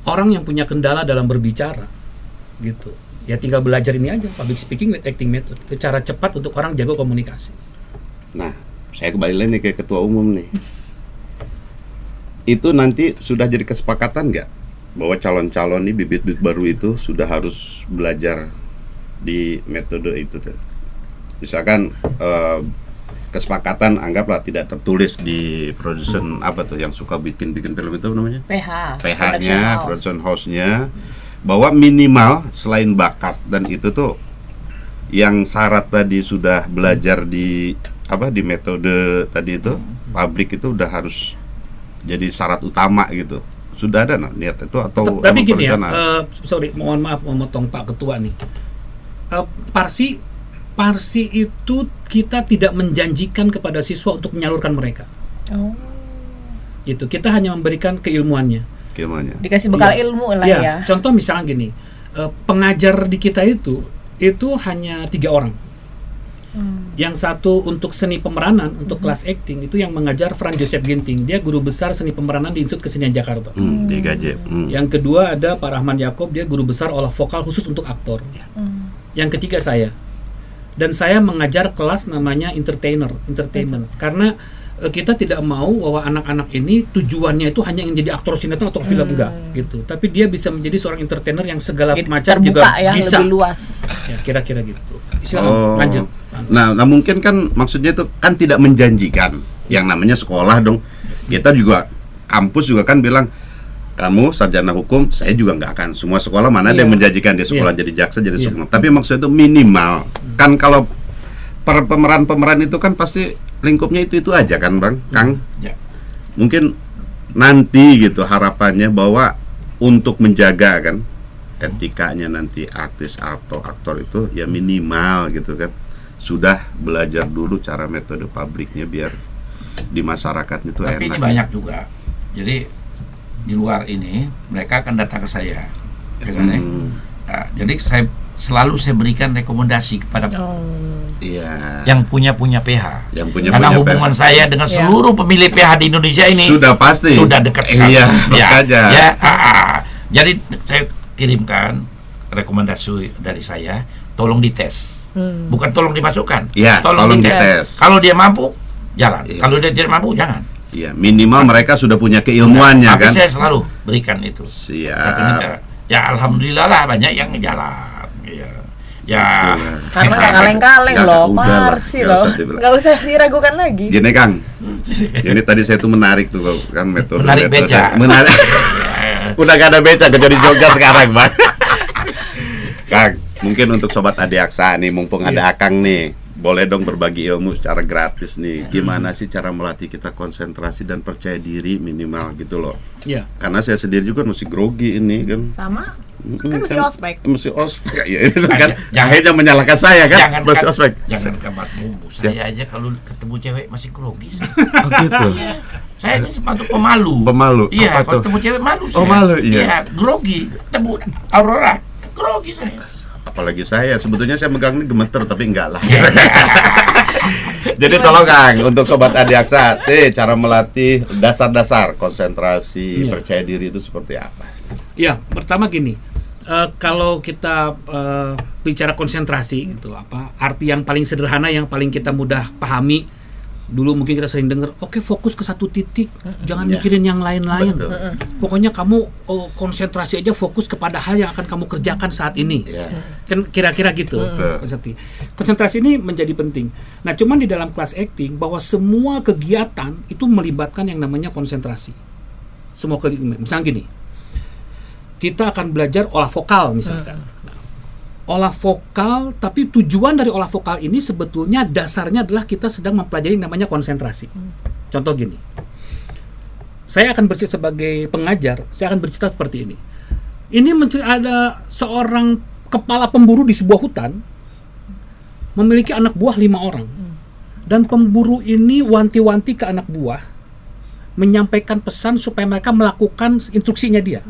orang yang punya kendala dalam berbicara, gitu, ya tinggal belajar ini aja, public speaking with acting method, itu cara cepat untuk orang jago komunikasi. Nah, saya kembali lagi nih ke ketua umum nih. Itu nanti sudah jadi kesepakatan nggak bahwa calon-calon nih bibit-bibit baru itu sudah harus belajar di metode itu tuh. Misalkan kesepakatan anggaplah tidak tertulis di production apa tuh yang suka bikin film itu namanya? PH-nya, production house-nya, bahwa minimal selain bakat dan itu tuh yang syarat tadi sudah belajar di metode tadi itu, pabrik itu udah harus jadi syarat utama gitu. Sudah ada niat itu atau tapi gini ya, perencanaan? sorry, mohon maaf memotong Pak Ketua nih. Parsi itu kita tidak menjanjikan kepada siswa untuk menyalurkan mereka. Oh. Gitu. Kita hanya memberikan keilmuannya. Gimana? Dikasih bekal Iya. ilmu lah Ya, ya. contoh misalnya gini, pengajar di kita itu hanya 3 orang. Yang satu untuk seni pemeranan, untuk kelas acting itu yang mengajar Franz Joseph Ginting. Dia guru besar seni pemeranan di Institut Kesenian Jakarta. Di Gaje. Yang kedua ada Pak Rahman Yakob, dia guru besar olah vokal khusus untuk aktor. Yang ketiga saya. Dan saya mengajar kelas namanya entertainment. Karena kita tidak mau bahwa anak-anak ini tujuannya itu hanya ingin jadi aktor sinetron atau film, enggak gitu. Tapi dia bisa menjadi seorang entertainer yang segala Jadi macam terbuka juga ya, bisa. lebih luas. Ya, kira-kira gitu. Silakan lanjut. Nah, mungkin kan maksudnya itu kan tidak menjanjikan. Yang namanya sekolah dong. Kita juga kampus juga kan bilang kamu sarjana hukum, saya juga nggak akan. Semua sekolah mana ada yang menjanjikan dia sekolah jadi jaksa, jadi semua. Tapi maksudnya itu minimal. Kan kalau pemeran-pemeran itu kan pasti lingkupnya itu aja kan, Bang, Kang. Ya. Mungkin nanti gitu harapannya bahwa untuk menjaga kan etikanya nanti artis atau aktor itu ya minimal gitu kan. Sudah belajar dulu cara metode pabriknya biar di masyarakat itu Tapi enak. ini banyak juga. Jadi di luar ini mereka akan datang ke saya, ya kan, ya? Nah, jadi saya selalu berikan rekomendasi kepada Iya. yang punya PH. Yang punya Karena PH. hubungan saya dengan seluruh pemilih PH di Indonesia ini Sudah pasti. sudah dekat sekali. Iya, ya, makanya. ya, Jadi saya kirimkan rekomendasi dari saya, tolong dites. Bukan tolong dimasukkan. Iya, tolong dites. Kalau dia mampu, jalan. Iya. Kalau dia tidak mampu, jangan. Iya, minimal mereka sudah punya keilmuannya Tapi kan. saya selalu berikan itu. Siap. Ya alhamdulillah lah banyak yang jalan. Ya. Karena nggak kaleng-kaleng Ya, loh, udahlah, Parsi nggak loh. usah dibilang. Nggak usah diragukan lagi. Gini Kang, ini tadi saya tuh menarik tuh kan metode. Menarik beca. Menarik. Udah gak ada beca, kecuali Jogja sekarang, Bang. Kang, mungkin untuk sobat Adiaksa nih, mumpung ada Akang nih, boleh dong berbagi ilmu secara gratis nih. Gimana sih cara melatih kita konsentrasi dan percaya diri minimal gitu loh. Ya. Karena saya sendiri juga masih grogi ini kan. Sama? Kan mesti ospek. Mesti ospek ya itu kan. Jangan. Akhirnya menyalahkan saya kan. Jangan Masih ospek. Jangan kabar bumbu. Saya aja kalau ketemu cewek masih grogi. Oh gitu. Saya ini sepatu pemalu. Pemalu. Iya, Apa kalau tuh? ketemu cewek malu saya. Oh, malu, iya. Iya, grogi. Ketemu Aurora, grogi saya. Apalagi saya, sebetulnya saya megang ini gemeter tapi enggak lah. Jadi tolong Kang, untuk sobat Adiaksa, cara melatih dasar-dasar konsentrasi, Iya. percaya diri itu seperti apa? Ya, pertama gini, kalau kita bicara konsentrasi gitu, arti yang paling sederhana yang paling kita mudah pahami. Dulu mungkin kita sering dengar, oke, fokus ke satu titik, jangan mikirin yang lain-lain. Betul. Pokoknya kamu konsentrasi aja, fokus kepada hal yang akan kamu kerjakan saat ini. Iya. Kan kira-kira gitu. Betul. Konsentrasi ini menjadi penting. Nah, cuman di dalam kelas acting bahwa semua kegiatan itu melibatkan yang namanya konsentrasi. Semua kegiatan, misalnya gini, kita akan belajar olah vokal misalkan. Nah, olah vokal, tapi tujuan dari olah vokal ini sebetulnya dasarnya adalah kita sedang mempelajari yang namanya konsentrasi. Contoh gini, saya akan bercerita sebagai pengajar, saya akan bercerita seperti ini. Ini ada seorang kepala pemburu di sebuah hutan, memiliki anak buah 5 orang. Dan pemburu ini wanti-wanti ke anak buah, menyampaikan pesan supaya mereka melakukan instruksinya dia.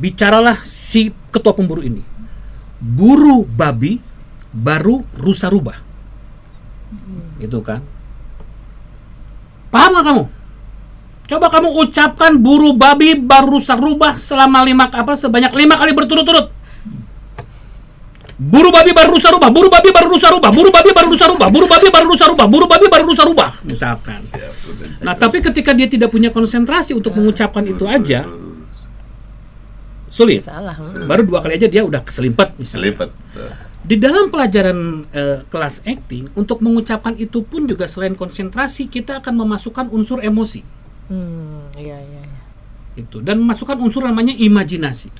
Bicaralah si ketua pemburu ini. Buru babi, baru rusa rubah. Gitu kan. Paham gak kamu? Coba kamu ucapkan buru babi baru rusak rubah sebanyak 5 kali berturut-turut. Buru babi baru rusak rubah, buru babi baru rusak rubah, buru babi baru rusak rubah, buru babi baru rusak rubah, buru babi baru rusak rubah, misalkan. Nah, tapi ketika dia tidak punya konsentrasi untuk mengucapkan itu aja, sulit. Salah. Baru 2 kali aja dia udah keselimpet misalnya. Selipet. Di dalam pelajaran kelas acting, untuk mengucapkan itu pun juga selain konsentrasi, kita akan memasukkan unsur emosi. Iya. Itu, dan memasukkan unsur namanya imajinasi.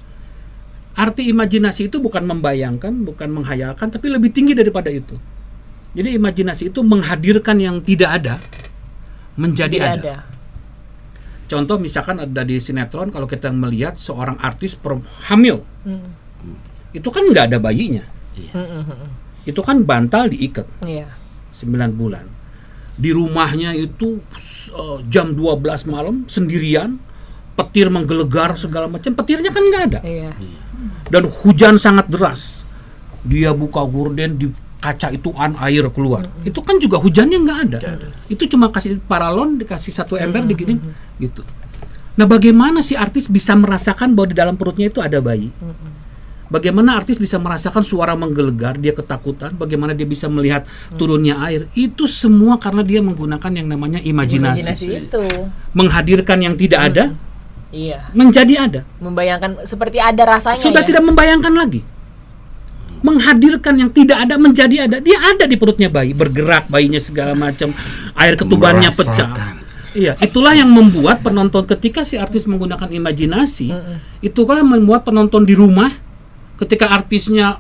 Arti imajinasi itu bukan membayangkan, bukan menghayalkan, tapi lebih tinggi daripada itu. Jadi imajinasi itu menghadirkan yang tidak ada menjadi ada. Contoh misalkan ada di sinetron, kalau kita melihat seorang artis hamil, itu kan nggak ada bayinya. Itu kan bantal diikat 9 bulan. Di rumahnya itu jam 12 malam sendirian, petir menggelegar segala macam, petirnya kan nggak ada. Iya. Dan hujan sangat deras. Dia buka gorden, di kaca itu air keluar. Itu kan juga hujannya nggak ada. Itu cuma kasih paralon, dikasih 1 ember digini gitu. Nah, bagaimana si artis bisa merasakan bahwa di dalam perutnya itu ada bayi? Bagaimana artis bisa merasakan suara menggelegar, dia ketakutan, bagaimana dia bisa melihat turunnya air? Itu semua karena dia menggunakan yang namanya imajinasi. Imajinasi itu. Menghadirkan yang tidak ada Iya. menjadi ada. Membayangkan seperti ada rasanya. Sudah ya? tidak membayangkan lagi. Menghadirkan yang tidak ada menjadi ada. Dia ada di perutnya bayi, bergerak bayinya segala macam, air ketubannya pecah. Iya, itulah yang membuat penonton ketika si artis menggunakan imajinasi, itulah yang membuat penonton di rumah ketika artisnya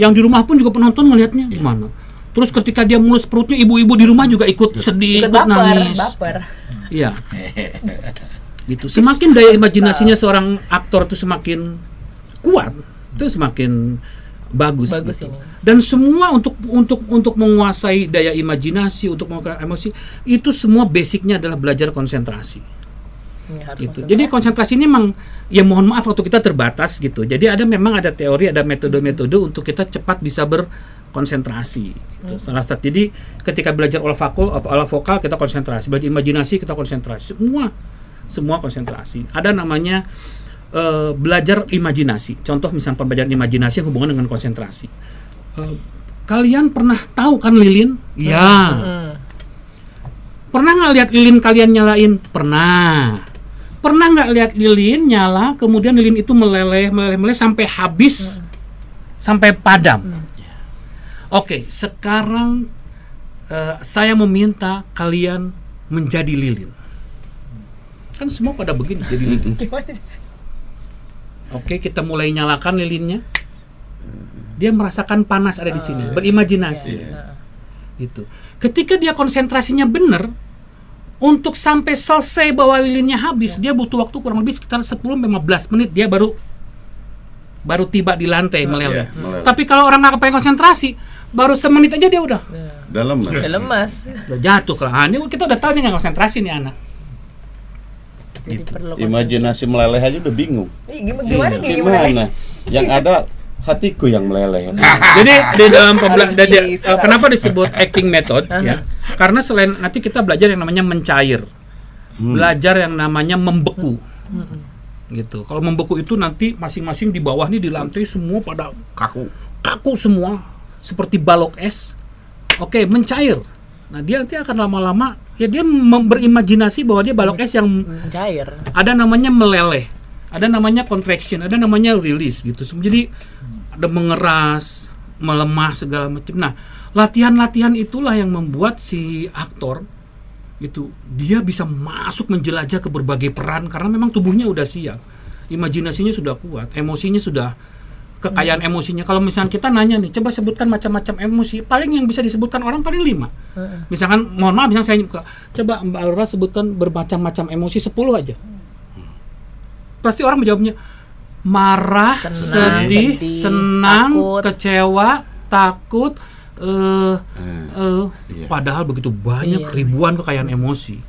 yang di rumah pun juga penonton melihatnya gimana. Terus ketika dia mulus perutnya, ibu-ibu di rumah juga ikut sedih, ikut nangis. Baper. Iya. Gitu. Semakin daya imajinasinya seorang aktor itu semakin kuat, itu semakin bagus gitu. Ini. Dan semua untuk menguasai daya imajinasi, untuk menguasai emosi, itu semua basicnya adalah belajar konsentrasi. Gitu. Jadi konsentrasi ini memang, ya mohon maaf waktu kita terbatas gitu. Jadi memang ada teori, ada metode-metode untuk kita cepat bisa berkonsentrasi. Gitu. Salah satu, jadi ketika belajar olah vokal kita konsentrasi, belajar imajinasi kita konsentrasi, semua konsentrasi. Ada namanya belajar imajinasi. Contoh misalnya pembelajaran imajinasi yang hubungan dengan konsentrasi. Kalian pernah tahu kan lilin? Ya. Pernah nggak lihat lilin kalian nyalain? Pernah. Pernah nggak lihat lilin nyala, kemudian lilin itu meleleh sampai habis, sampai padam? Oke, sekarang saya meminta kalian menjadi lilin. Kan semua pada begini jadi lilin. Oke, kita mulai nyalakan lilinnya. Dia merasakan panas ada di sini, berimajinasi. Gitu. Ketika dia konsentrasinya benar, untuk sampai selesai bahwa lilinnya habis, dia butuh waktu kurang lebih sekitar 10-15 menit, dia baru tiba di lantai meleleh. Tapi kalau orang nggak kepengen konsentrasi, baru semenit aja dia udah lemas. Udah jatuh ke lahan. Kita udah tahu nih nggak konsentrasi nih anak. Jadi perlu Imajinasi meleleh aja udah bingung. Gimana? Yang ada hatiku yang meleleh. Jadi di dalam kenapa disebut acting method ya? Karena selain nanti kita belajar yang namanya mencair, belajar yang namanya membeku, gitu. Kalau membeku itu nanti masing-masing di bawah nih di lantai semua pada kaku semua, seperti balok es. Oke, mencair. Nah dia nanti akan lama-lama ya dia berimajinasi bahwa dia balok es yang mencair. Ada namanya meleleh, ada namanya contraction, ada namanya release gitu. Jadi ada mengeras, melemah segala macam. Nah, latihan-latihan itulah yang membuat si aktor gitu dia bisa masuk menjelajah ke berbagai peran karena memang tubuhnya udah siap, imajinasinya sudah kuat, emosinya sudah kekayaan emosinya. Kalau misalnya kita nanya nih, coba sebutkan macam-macam emosi, paling yang bisa disebutkan orang paling 5. Misalkan, mohon maaf, misalnya saya coba Mbak Aurora sebutkan bermacam-macam emosi 10 aja. Pasti orang menjawabnya marah, sedih, senang, kecewa, takut. Padahal begitu banyak ribuan kekayaan emosi.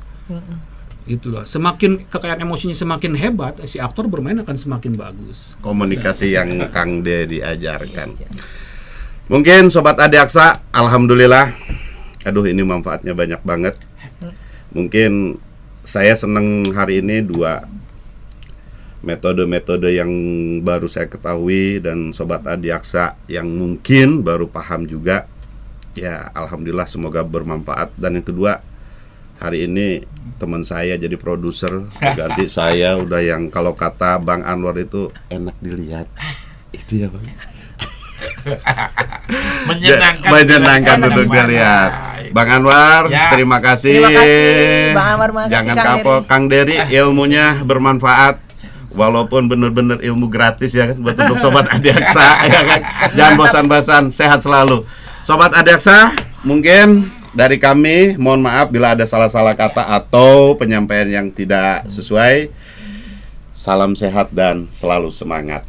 Itulah, semakin kekayaan emosinya semakin hebat, si aktor bermain akan semakin bagus. Komunikasi yang Kang De diajarkan. Mungkin Sobat Adiaksa, alhamdulillah, aduh ini manfaatnya banyak banget. Mungkin saya senang hari ini dua metode-metode yang baru saya ketahui, dan Sobat Adiaksa yang mungkin baru paham juga. Ya, alhamdulillah, semoga bermanfaat. Dan yang kedua, hari ini teman saya jadi produser, ganti saya udah, yang kalau kata Bang Anwar itu enak dilihat. Itu ya Bang. Menyenangkan untuk dilihat. Bang Anwar, Ya. terima kasih. Terima kasih, Bang Anwar, makasih, Jangan Kang kapok, Kang Dery, ilmunya bermanfaat. Walaupun bener-bener ilmu gratis ya kan, buat untuk Sobat Adiaksa ya kan. Jangan bosan-bosan, sehat selalu. Sobat Adiaksa, mungkin dari kami mohon maaf bila ada salah-salah kata atau penyampaian yang tidak sesuai. Salam sehat dan selalu semangat.